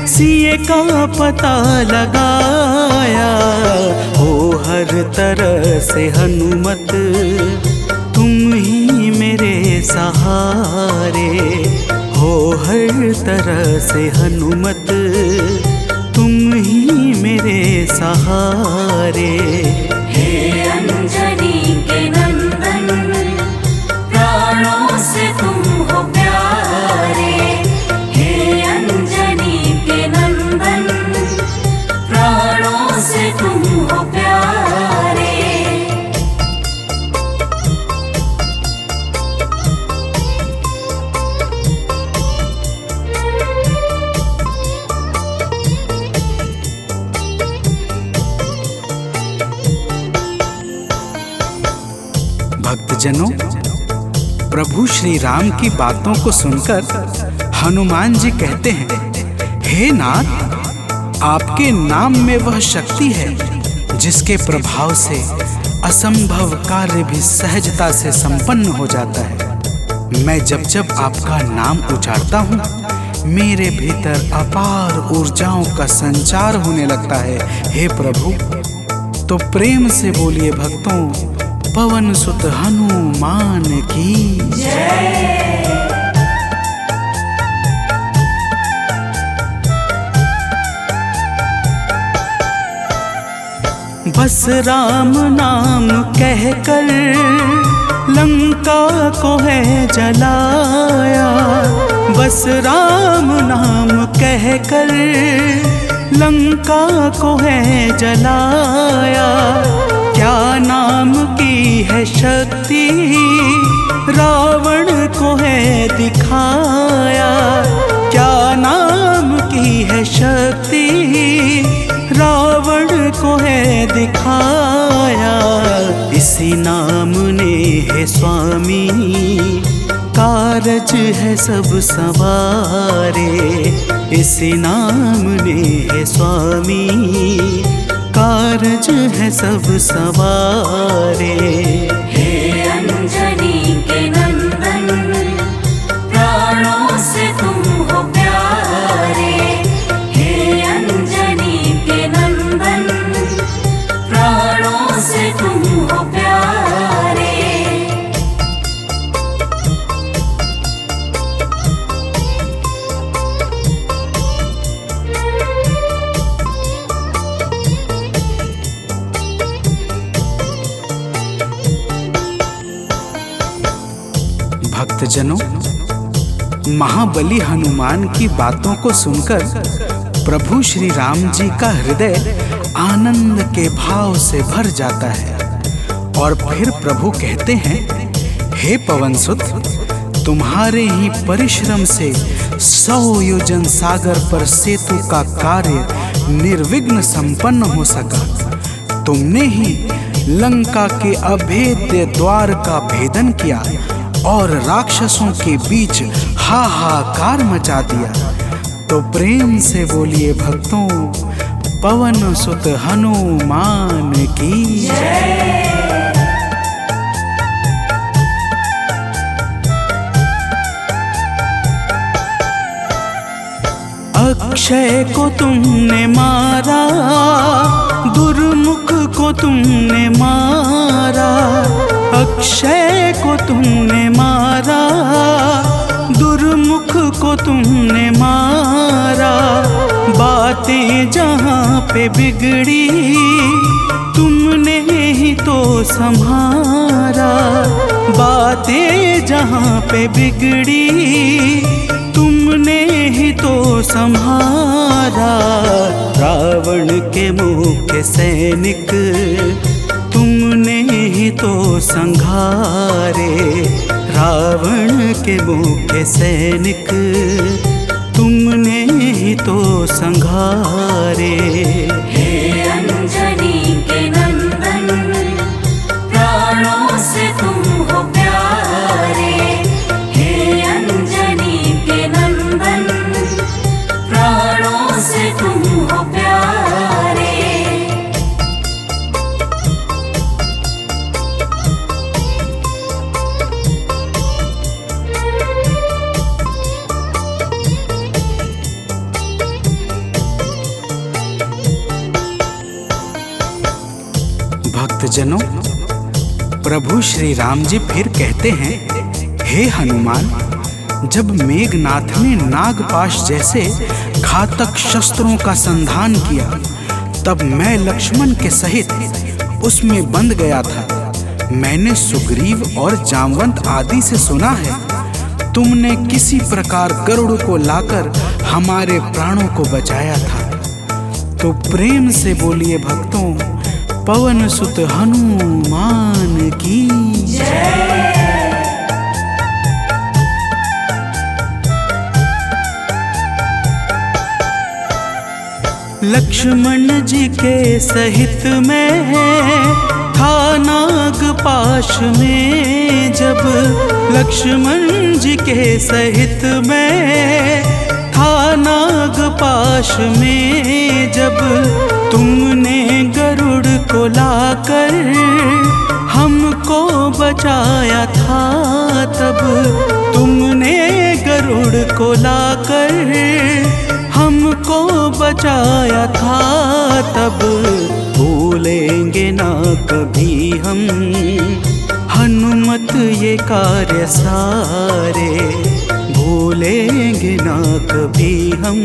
B: सिए का पता लगाया। हो हर तरह से हनुमत तुम ही मेरे सहारे, हो हर तरह से हनुमत तुम ही मेरे सहारे।
E: हे अंजनी के नंदन, प्राणों से तुम हो प्यारे। हे अंजनी के नंदन, प्राणों से तुम हो प्यारे।
F: भक्तजनों, प्रभु श्री राम की बातों को सुनकर हनुमान जी कहते हैं, हे नाथ, आपके नाम में वह शक्ति है जिसके प्रभाव से असंभव कार्य भी सहजता से संपन्न हो जाता है। मैं जब जब आपका नाम उच्चारता हूँ, मेरे भीतर अपार ऊर्जाओं का संचार होने लगता है। हे प्रभु, तो प्रेम से बोलिए भक्तों, पवन सुत हनुमान की जय।
B: बस राम नाम कहकर लंका को है जलाया, बस राम नाम कहकर लंका को है जलाया। क्या नाम की है शक्ति रावण को है दिखाया, क्या नाम की है शक्ति रावण को है दिखाया। इसी नाम ने है स्वामी कारज है सब सवारे, इसी नाम ने है स्वामी कारज है सब सवारे।
E: हे अंजनी के नंदन, प्राणों से तुम हो प्यारे। हे अंजनी के नंदन, प्राणों से तुम हो प्यारे।
F: भक्तजनों, महाबली हनुमान की बातों को सुनकर प्रभु श्री राम जी का हृदय आनंद के भाव से भर जाता है और फिर प्रभु कहते हैं, हे पवनसुत, तुम्हारे ही परिश्रम से 100 योजन सागर पर सेतु का कार्य निर्विघ्न संपन्न हो सका। तुमने ही लंका के अभेद्य द्वार का भेदन किया और राक्षसों के बीच हाहाकार मचा दिया। तो प्रेम से बोलिए भक्तों, पवन सुत हनुमान की जय। अक्षय को तुमने मारा, दुर्मुख को तुमने मारा। अक्षय को तुमने मारा, दुर्मुख को तुमने मारा। बातें जहाँ पे बिगड़ी तुमने ही तो संभारा। बातें जहाँ पे बिगड़ी तुमने ही तो संहारा। रावण के मुख्य सैनिक तुमने ही तो संघारे। रावण के मुख्य सैनिक तुमने ही तो संघारे।
E: हे अंजनी के नंदन, प्राणों से तुम हो प्यारे। हे अंजनी के नंदन, प्राणों से तुम हो प्यारे।
F: भक्तजनों, प्रभु श्री राम जी फिर कहते हैं, हे हनुमान, जब मेघनाथ ने नागपाश जैसे घातक शस्त्रों का संधान किया, तब मैं लक्ष्मण के सहित उसमें बंध गया था। मैंने सुग्रीव और जामवंत आदि से सुना है, तुमने किसी प्रकार गरुड़ को लाकर हमारे प्राणों को बचाया था। तो प्रेम से बोलिए भक्तों, पवन सुत हनुमान की जय। लक्ष्मण जी के सहित में था नागपाश में जब। लक्ष्मण जी के सहित में था नागपाश में जब। तुमने गरुड़ को लाकर हमको बचाया था तब। तुमने गरुड़ को लाकर हमको बचाया था तब। भूलेंगे ना कभी हम हनुमत ये कार्य सारे। भूलेंगे ना कभी हम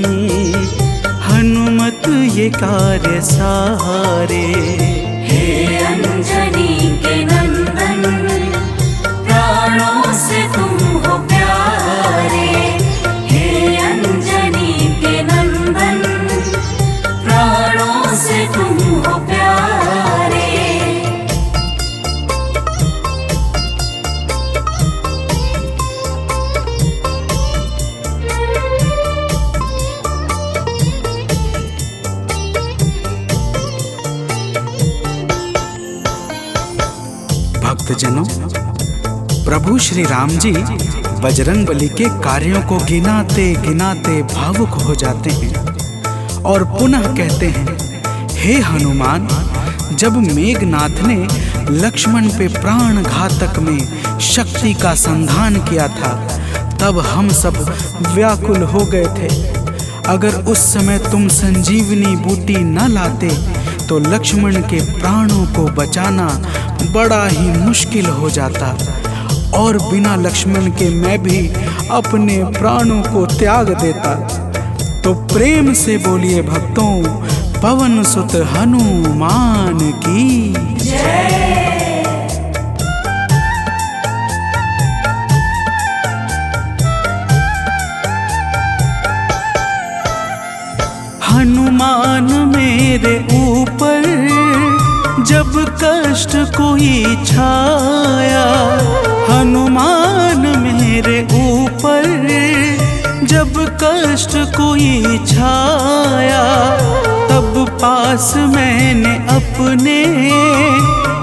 F: हनुमत ये कार्य सारे।
E: हे अंजनी के नंदन, प्राणों से तुम हो प्यारे। हे अंजनी के नंदन, प्राणों से तुम हो प्यारे।
F: भक्तजनों, प्रभु श्री राम जी बजरंगबली के कार्यों को गिनाते गिनाते भावुक हो जाते हैं और पुनः कहते हैं, हे हनुमान, जब मेघनाथ ने लक्ष्मण पे प्राण घातक में शक्ति का संधान किया था, तब हम सब व्याकुल हो गए थे। अगर उस समय तुम संजीवनी बूटी न लाते तो लक्ष्मण के प्राणों को बचाना बड़ा ही मुश्किल हो जाता और बिना लक्ष्मण के मैं भी अपने प्राणों को त्याग देता। तो प्रेम से बोलिए भक्तों, पवन सुत हनुमान की जय। हनुमान मेरे ऊपर
B: जब कष्ट कोई छाया हनुमान मेरे ऊपर, जब कष्ट कोई छाया तब पास मैंने अपने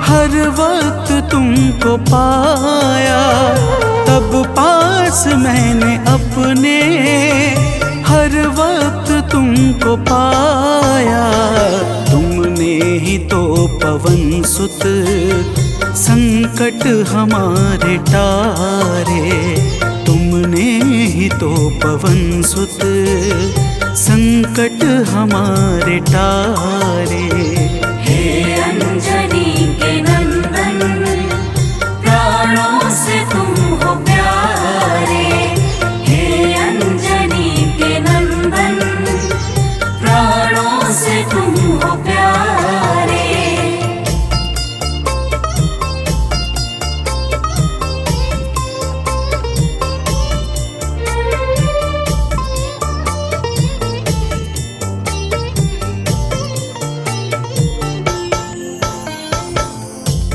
B: हर वक्त तुमको पाया, तब पास मैंने अपने हर वक्त तुमको पाया। तुमने ही तो पवन सुत संकट हमारे टारे, तुमने ही तो पवन सुत संकट हमारे टारे।
E: हे अंजनी के नंदन, प्राणों से तुम हो प्यारे। हे अंजनी के नंदन, प्राणों से तुम हो प्यारे।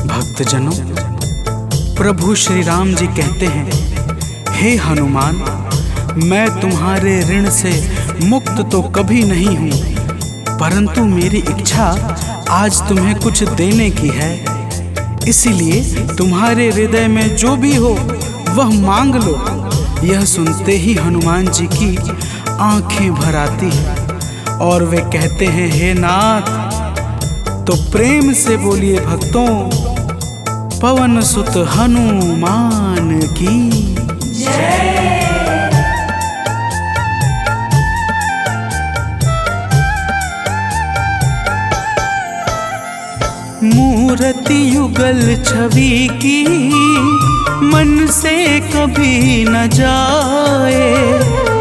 F: भक्तजनों, प्रभु श्री राम जी कहते हैं, हे हनुमान, मैं तुम्हारे ऋण से मुक्त तो कभी नहीं हूँ, परंतु मेरी इच्छा आज तुम्हें कुछ देने की है। इसीलिए तुम्हारे हृदय में जो भी हो वह मांग लो। यह सुनते ही हनुमान जी की आंखें भर आती हैं और वे कहते हैं, हे नाथ। तो प्रेम से बोलिए भक्तों, पवन सुत हनुमान की
E: जय।
B: मूर्ति युगल छवि की मन से कभी न जाए,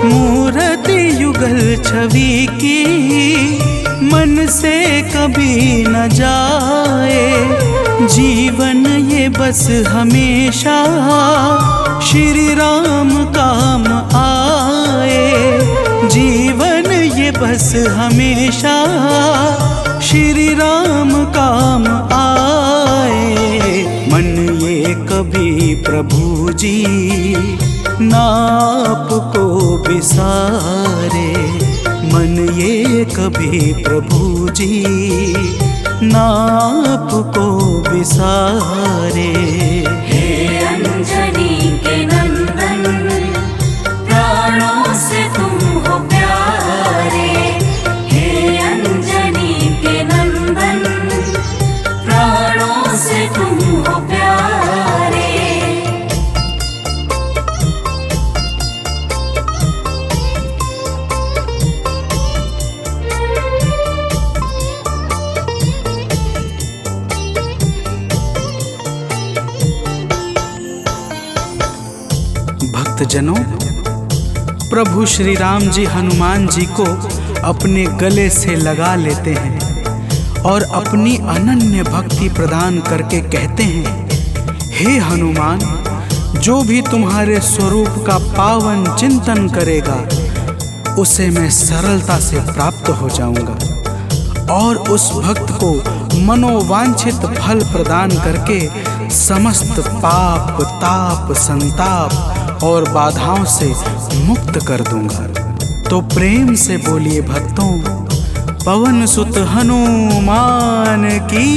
B: मूर्ति युगल छवि की मन से कभी न जाए। जीवन ये बस हमेशा श्री राम काम आए, जीवन ये बस हमेशा श्री राम काम आए। मन ये कभी प्रभु जी नाप को बिसारे, मन ये कभी प्रभु जी नाप को बिसारे।
E: हे अंजनी के नंदन, प्राणों से तुम हो प्यारे। हे अंजनी के नंदन, प्राणों से तुम हो प्यारे।
F: भक्तजनों, प्रभु श्री राम जी हनुमान जी को अपने गले से लगा लेते हैं और अपनी अनन्य भक्ति प्रदान करके कहते हैं, हे हनुमान, जो भी तुम्हारे स्वरूप का पावन चिंतन करेगा उसे मैं सरलता से प्राप्त हो जाऊंगा और उस भक्त को मनोवांछित फल प्रदान करके समस्त पाप, ताप, संताप और बाधाओं से मुक्त कर दूंगा। तो प्रेम से बोलिए भक्तों, पवन सुत हनुमान की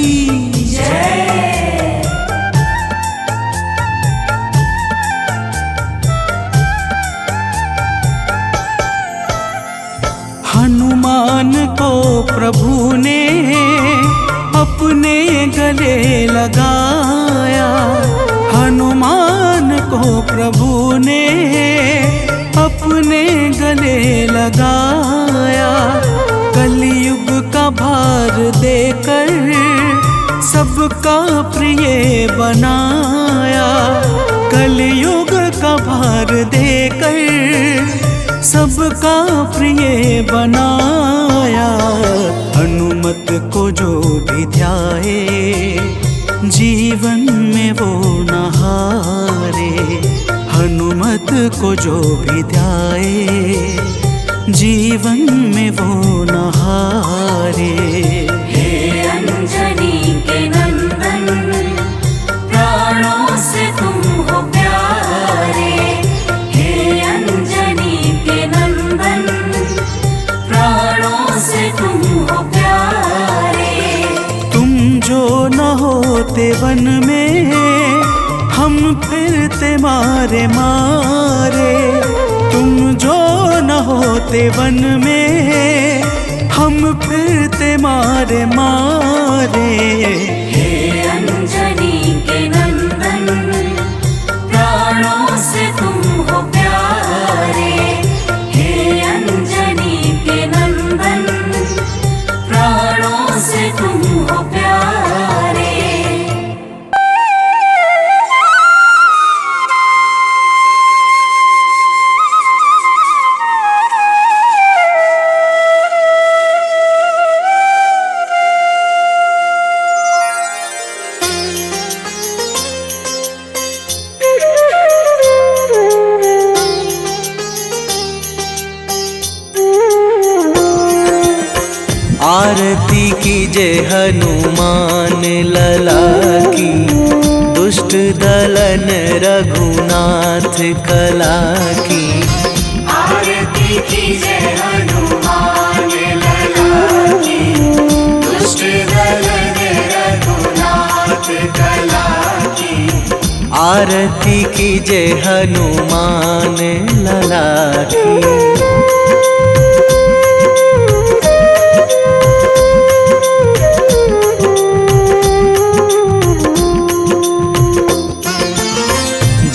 E: जय।
B: हनुमान को प्रभु ने अपने गले लगाया, हनुमान को प्रभु ने अपने गले लगाया। कलयुग का भार देकर सबका प्रिय बनाया, कलयुग का भार देकर सबका प्रिय बनाया। हनुमत को जो भी ध्याए जीवन में वो न हारे, हनुमत को जो भी ध्याए जीवन में वो न हारे।
E: हे अंजनी के
B: मारे मारे। तुम जो न होते वन में हम फिरते मारे मारे।
E: हे अंजनी के नंदन प्राणों से तुम हो प्यारे। हे अंजनी के नंदन प्राणों से तुम हो प्यारे।
A: आरती कीजे हनुमान लला की, दुष्ट दलन रघुनाथ कला की।
E: आरती कीजे हनुमान लला की, दुष्ट दलन रघुनाथ कला की।
A: आरती कीजे हनुमान लला की।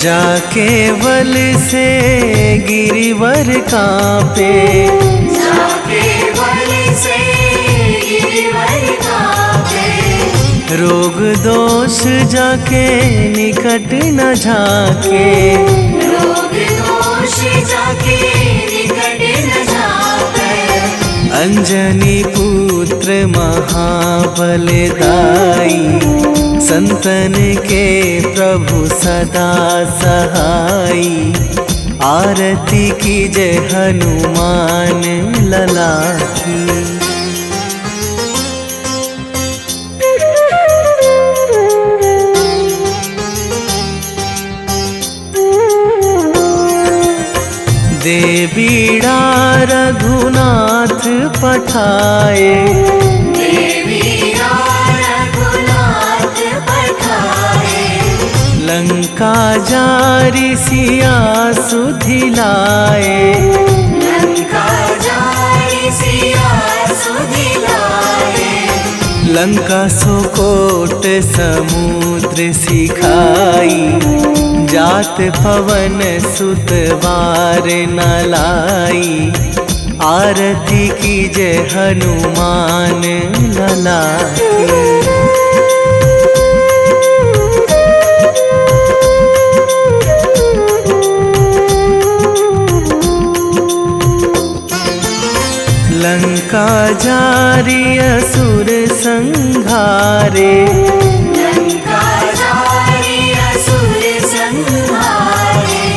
A: जाके बल से गिरिवर कांपे,
E: जाके बल से गिरिवर कांपे।
A: रोग दोष जाके निकट न झाके,
E: रोग दोष जाके निकट न झाके।
A: अंजनी पुत्र महाबलदाई, संतन के प्रभु सदा सहाई। आरती कीजे हनुमान लला की। देवीड़ा रघुनाथ पठाए,
E: देवीड़ा रघुनाथ पठाए।
A: लंका जारी सिया सुधिलाए,
E: लंका जारी सिया सुधिलाए।
A: लंका सुकोट समुद्र सिखाई, जात पवन सुत वार न लाई। आरती कीजे हनुमान लला की। लंका जारी असुर संहारे,
E: लंका जारी असुर संहारे।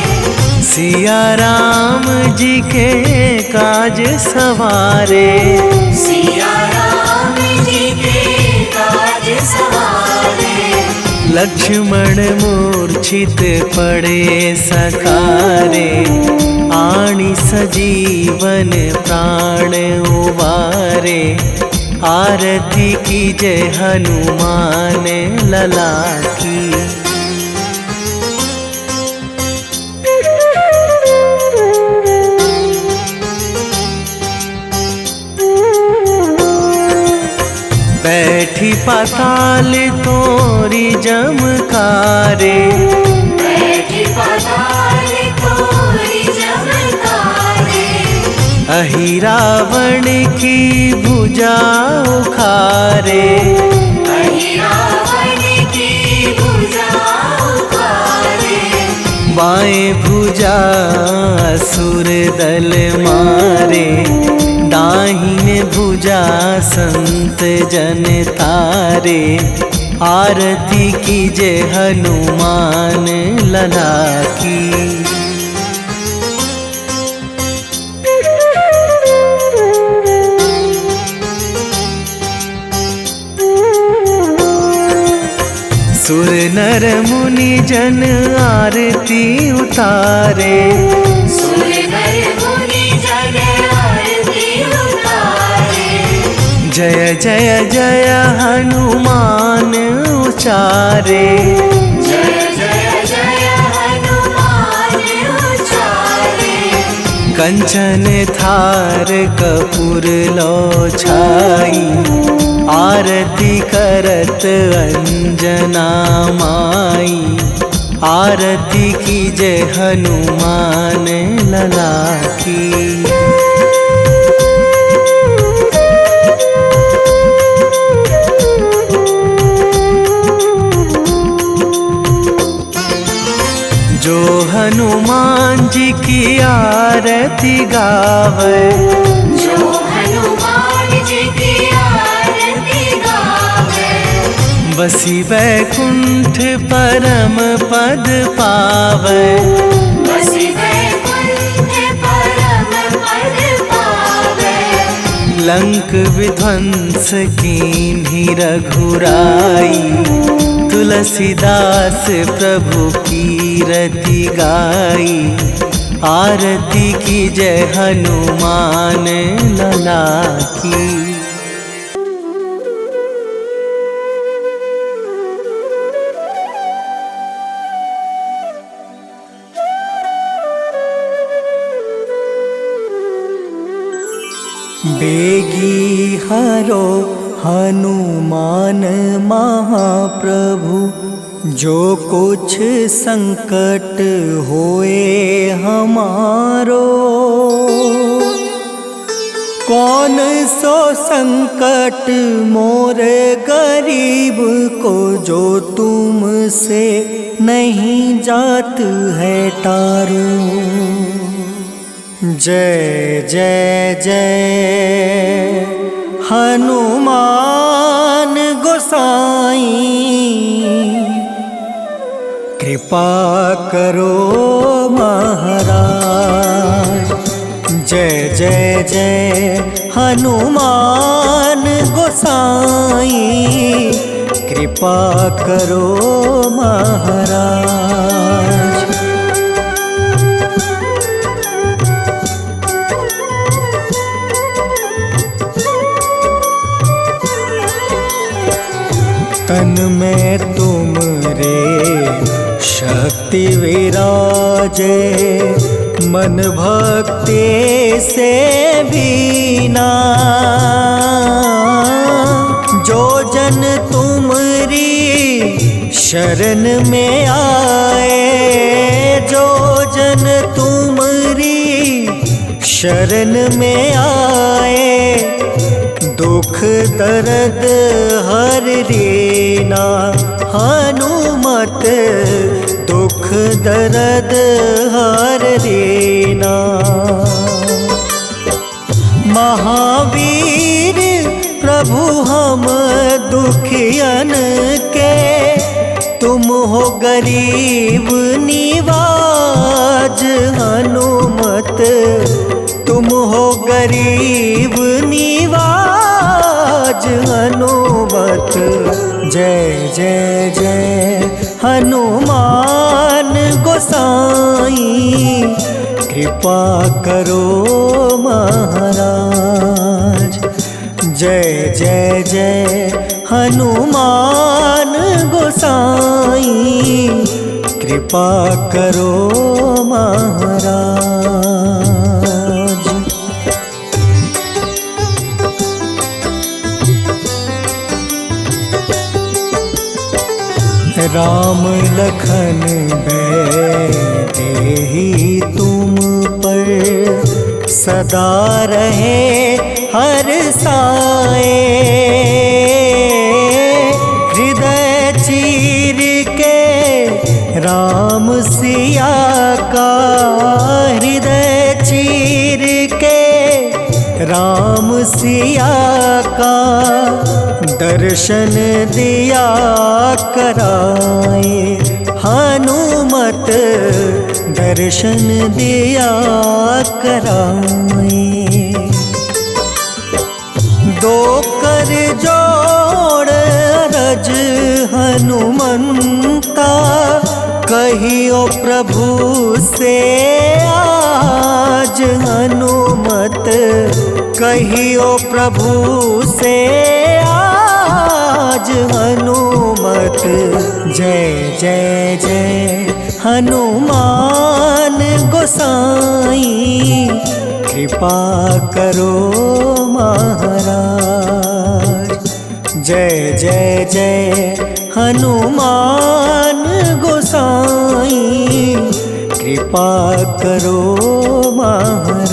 A: सिया राम जी के काज सवारे,
E: सिया राम जी के काज सवारे।
A: लक्ष्मण मूर्छित पड़े सकारे, आणी सजीवन प्राण उबारे। आरती कीजे हनुमान लला की। बैठी पाताल तोरी जमकारे,
E: बैठी पाताल तोरी जमकारे।
A: अहि रावण की भुजा उखारे,
E: अहि रावण की भुजा उखारे।
A: बाएं भुजा असुर दल मारे, दाहिने भुजा संत जन तारे। आरती कीजे हनुमान लला की। सुर नर मुनि जन आरती उतारे,
E: सुर नर मुनि जन आरती उतारे।
A: जय जय जय हनुमान उचारे,
E: जय जय जय हनुमान
A: कंचन थार कपूर लो छाई, आरती करत अंजना माई, आरती कीजे हनुमान लला की। जो हनुमान जी की आरती गावे,
E: जो हनुमान जी की आरती गावे,
A: बसी वैकुंठ परम पद पावे,
E: बसी वैकुंठ परम पद पावे।
A: लंक विध्वंस कीन्ही रघुराई, तुलसीदास प्रभु कीरति गाई, आरती कीजे हनुमान लला की।
B: बेगी हरो हनुमान महाप्रभु, जो कुछ संकट होए हमारो। कौन सो संकट मोरे गरीब को, जो तुमसे नहीं जात है टारो। जय जय जय हनुमान गोसाई, कृपा करो महाराज। जय जय जय हनुमान गोसाई, कृपा करो महाराज। तन में तुम रे शक्ति विराजे, मन भक्ति से बीना। जो जन तुमरी शरण में आए, जो जन तुमरी शरण में आए, दुख दर्द हर लेना। हनुमत दुख दर्द हर लेना। महावीर प्रभु हम दुखियन के, तुम हो गरीब निवाज। हनुमत तुम हो गरीब निवाज। हनुमत जय जय जय हनुमान गोसाई, कृपा करो महाराज। जय जय जय हनुमान गोसाई, कृपा करो महाराज। राम लखन देहि तुम पर, सदा रहे हर साए। हृदय चीर के राम सिया का, हृदय चीर के राम सिया का, दर्शन दिया कराए। हनुमत दर्शन दिया कराए। दो कर जोड़ रज हनुमंता, कहियो प्रभु से आज। हनुमत कहियो प्रभु से आज। हनुमत जय जय जय हनुमान गोसाई कृपा करो महाराज। जय जय जय हनुमान गोसाई कृपा करो महाराज।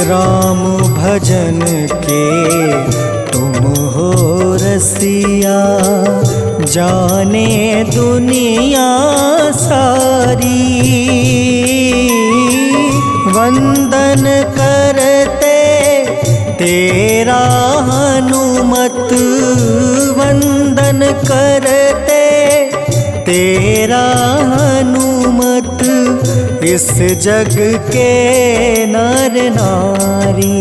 B: राम भजन के तुम हो रसिया, जाने दुनिया सारी। वंदन करते तेरा हनुमत, वंदन करते तेरा हनुमत। इस जग के नर नारी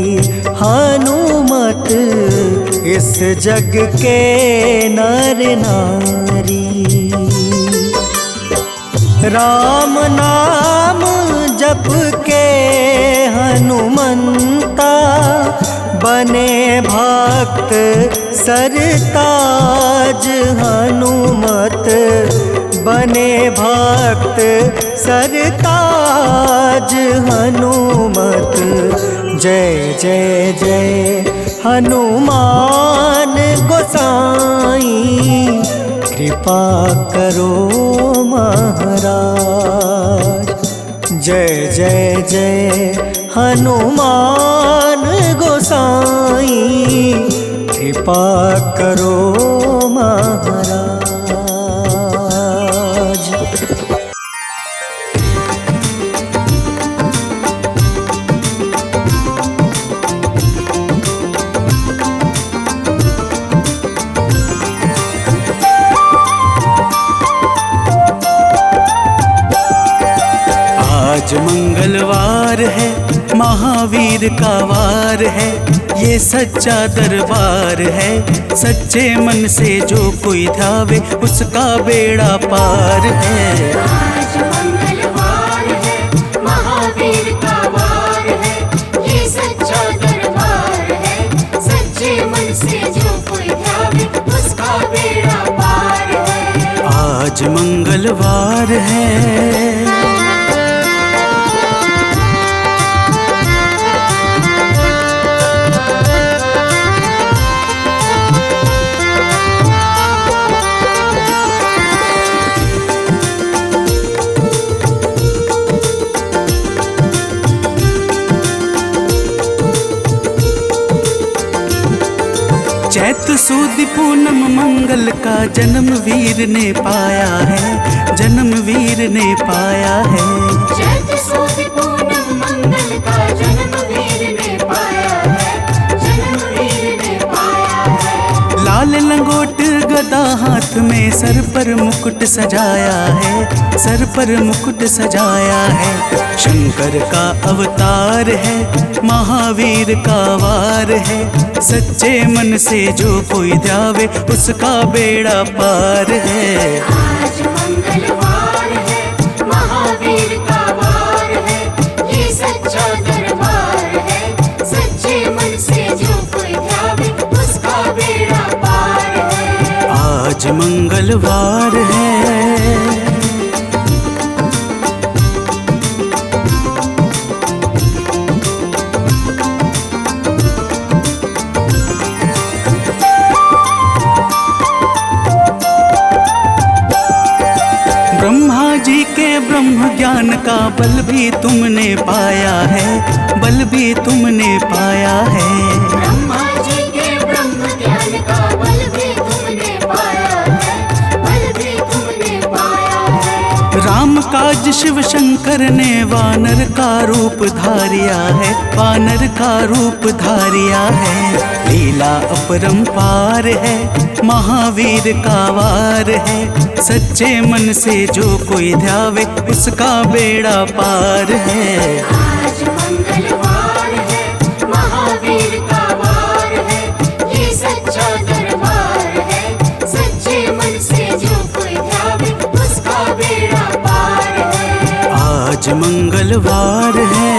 B: हनुमत, इस जग के नर नारी। राम नाम जप के हनुमंता, बने भक्त सरताज हनुमत, बने भक्त सरताज हनुमत। जय जय जय हनुमान गोसाई कृपा करो महाराज। जय जय जय हनुमान गोसाई कृपा करो महाराज।
A: आज मंगलवार है, महावीर का वार है, ये सच्चा दरबार है। सच्चे मन से जो कोई ध्यावे, उसका बेड़ा पार है।
E: आज मंगलवार है, महावीर का वार है, ये सच्चा दरबार है। सच्चे मन से जो कोई ध्यावे, उसका बेड़ा पार है।
A: आज मंगलवार है। चैत सुद पूनम मंगल का जन्म वीर ने पाया है, जन्म वीर ने पाया है।
E: चैत सुद पूनम मंगल का जन्म वीर ने पाया है, जन्म वीर ने पाया है।
A: लाल लंगोट गदा हाथ में, सर पर मुकुट सजाया है, सर पर मुकुट सजाया है। शंकर का अवतार है, महावीर का वार है। सच्चे मन से जो कोई ध्यावे, उसका बेड़ा पार है।
E: आज मंगलवार है, महावीर का वार है, ये सच्चा दरबार है। सच्चे मन से जो कोई ध्यावे, उसका बेड़ा पार है।
A: आज मंगलवार है। ब्रह्मा जी के ब्रह्म ज्ञान का बल भी तुमने पाया है, बल भी तुमने पाया है।
E: ब्रह्मा जी के ब्रह्म ज्ञान का बल भी तुमने पाया है, बल भी तुमने पाया है।
A: राम काज शिव शंकर ने वानर का रूप धारिया है, वानर का रूप धारिया है। लीला अपरंपार है, महावीर का वार है। सच्चे मन से जो कोई ध्यावे, उसका बेड़ा पार है।
E: आज मंगलवार है, महावीर का वार है, ये सच्चा दरबार है। सच्चे मन से जो कोई ध्यावे, उसका बेड़ा पार है।
A: आज मंगलवार है।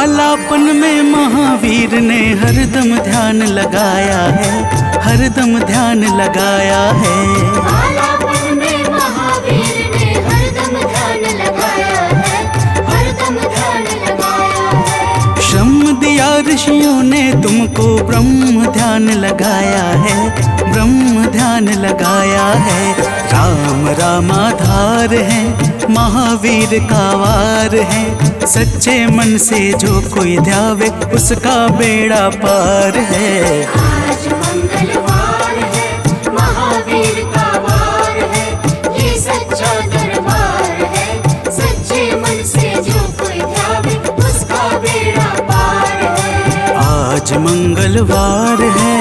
A: बालापन में महावीर ने हरदम ध्यान लगाया है, हरदम ध्यान लगाया है।
E: बालापन में महावीर ने हरदम ध्यान लगाया है, हरदम ध्यान लगाया है।
A: श्रम दिया ऋषियों ने तुमको, ब्रह्म ध्यान लगाया है, ब्रह्म ध्यान लगाया है। राम रामाधार है, महावीर का वार है। सच्चे मन से जो कोई ध्यावे, उसका बेड़ा पार है।
E: आज मंगलवार है, महावीर का वार है, ये सच्चा दरबार है। सच्चे मन से जो कोई ध्यावे, उसका बेड़ा पार है।
A: आज मंगलवार है।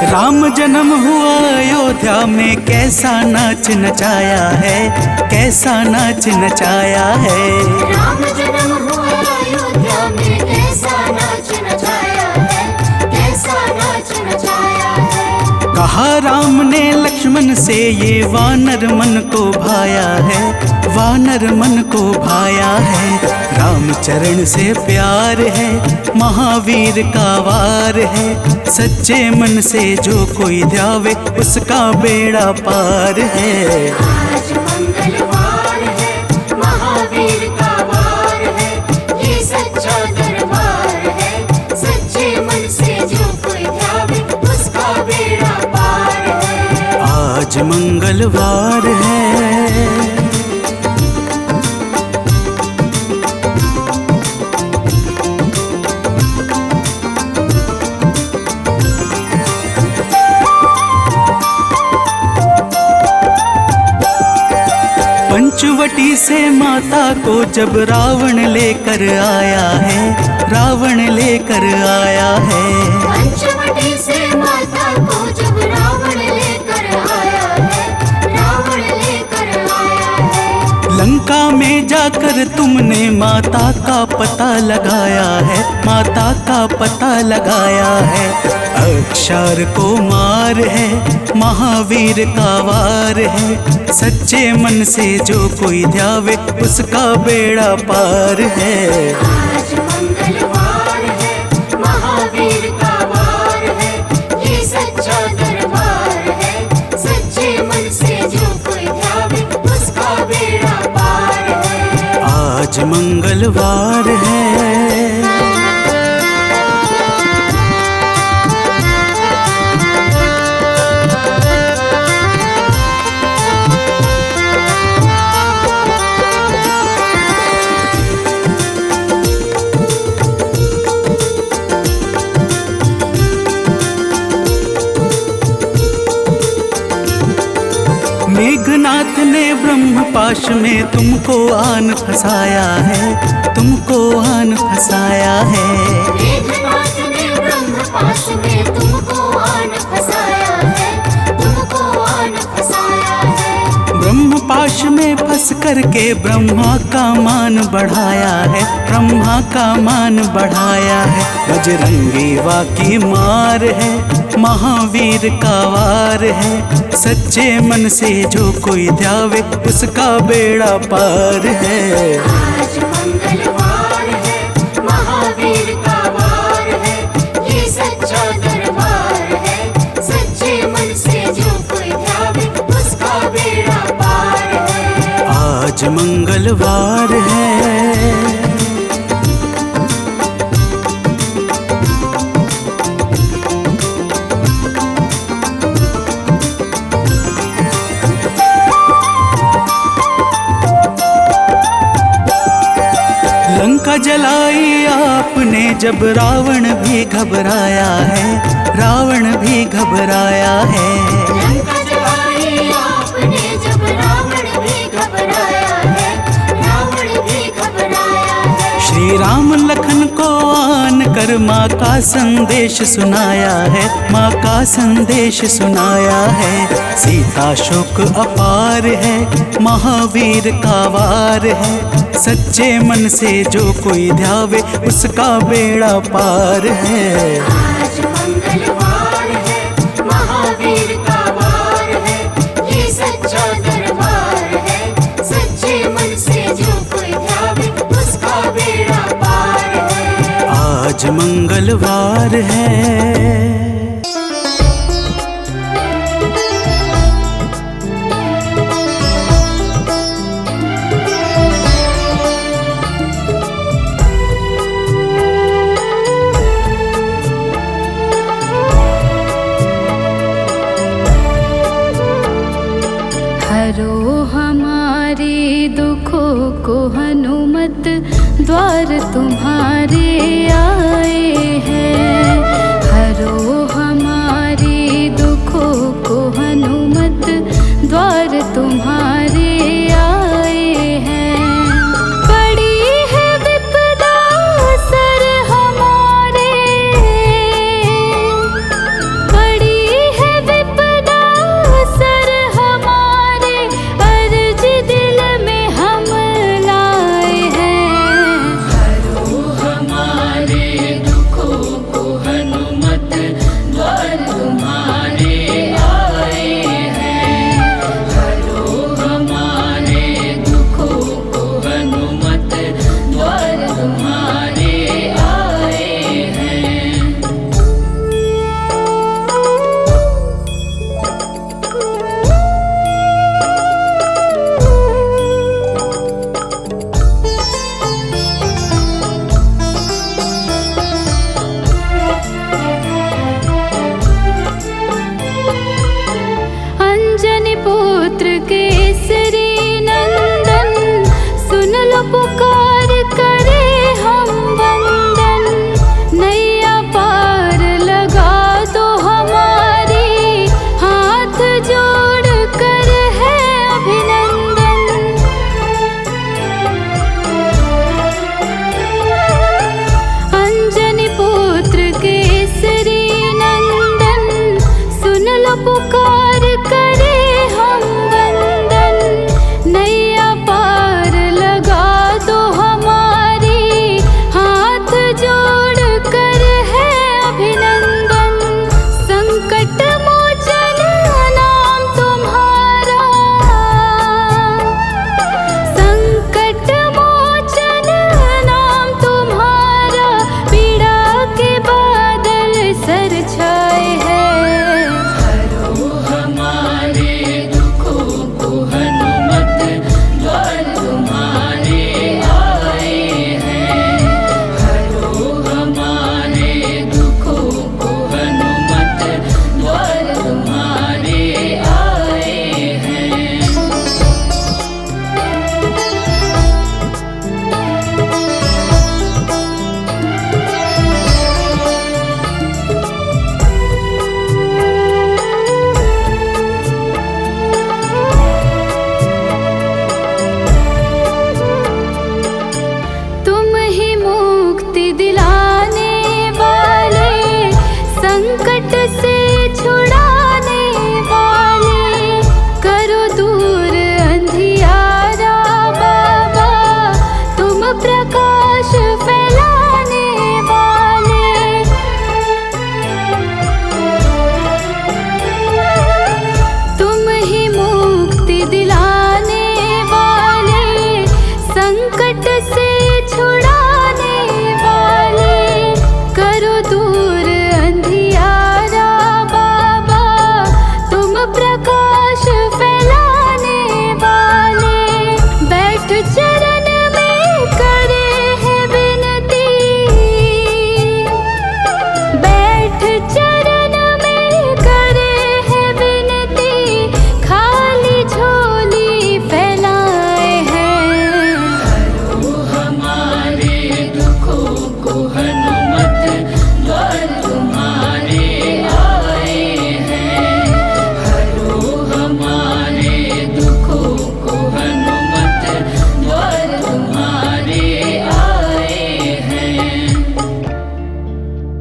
A: राम जन्म हुआ अयोध्या में, कैसा नाच नचाया है, कैसा नाच नचाया है।
E: राम जन्म हुआ अयोध्या में, कैसा नाच नचाया है, कैसा नाच नचाया है।
A: कहा राम ने लक्ष्मण से, ये वानर मन को भाया है, वानर मन को भाया है। राम चरण से प्यार है, महावीर का वार है। सच्चे मन से जो कोई ध्यावे, उसका बेड़ा पार है।
E: आज मंगलवार है, महावीर का वार है, ये सच्चा दरबार है। सच्चे मन से जो कोई ध्यावे, उसका बेड़ा पार है।
A: आज मंगलवार है। पंचवटी से माता को जब रावण लेकर आया है, रावण लेकर आया है।
E: पंचवटी से माता को जब रावण लेकर आया है, रावण लेकर आया है।
A: लंका में जाकर तुमने माता का पता लगाया है, माता का पता लगाया है। अक्षर को मार है, महावीर का वार है। सच्चे मन से जो कोई ध्यावे, उसका बेड़ा पार है।
E: आज मंगलवार है, महावीर का वार है, ये सच्चा दरबार है। सच्चे मन से जो कोई ध्यावे, उसका बेड़ा पार है।
A: आज मंगलवार है। मेघनाथ ने ब्रह्मपाश में तुमको आन फंसाया है, तुमको आन फंसाया है।
E: मेघनाथ ने ब्रह्मपाश में तुमको आन फंसाया है, तुमको आन फंसाया है।
A: ब्रह्मपाश में फंस करके ब्रह्मा का मान बढ़ाया है, ब्रह्मा का मान बढ़ाया है। बजरंगी वाकी मार है, महावीर का वार है। सच्चे मन से जो कोई ध्यावे, उसका बेड़ा पार है।
E: आज मंगलवार है, महावीर का वार है, ये सच्चा दरबार है। सच्चे मन से जो कोई ध्यावे, उसका बेड़ा पार है।
A: आज मंगलवार है। लंका जलाई आपने जब, रावण भी घबराया है, रावण भी घबराया है।
E: लंका जलाई आपने जब, रावण भी घबराया है, रावण भी घबराया है।
A: श्री राम लखन को आन कर माँ का का संदेश सुनाया है, माँ का संदेश सुनाया है। सीता शोक अपार है, महावीर का वार है। सच्चे मन से जो कोई ध्यावे उसका बेड़ा पार है।
E: आज मंगलवार है, महावीर का वार है, ये सच्चा दरबार है। सच्चे मन से जो कोई ध्यावे उसका बेड़ा पार है।
A: आज मंगलवार है।
D: हरो हमारे दुखों को हनुमत, द्वार तुम्हारे आए हैं। हरो हमारे दुखों को हनुमत, द्वार तुम्हारे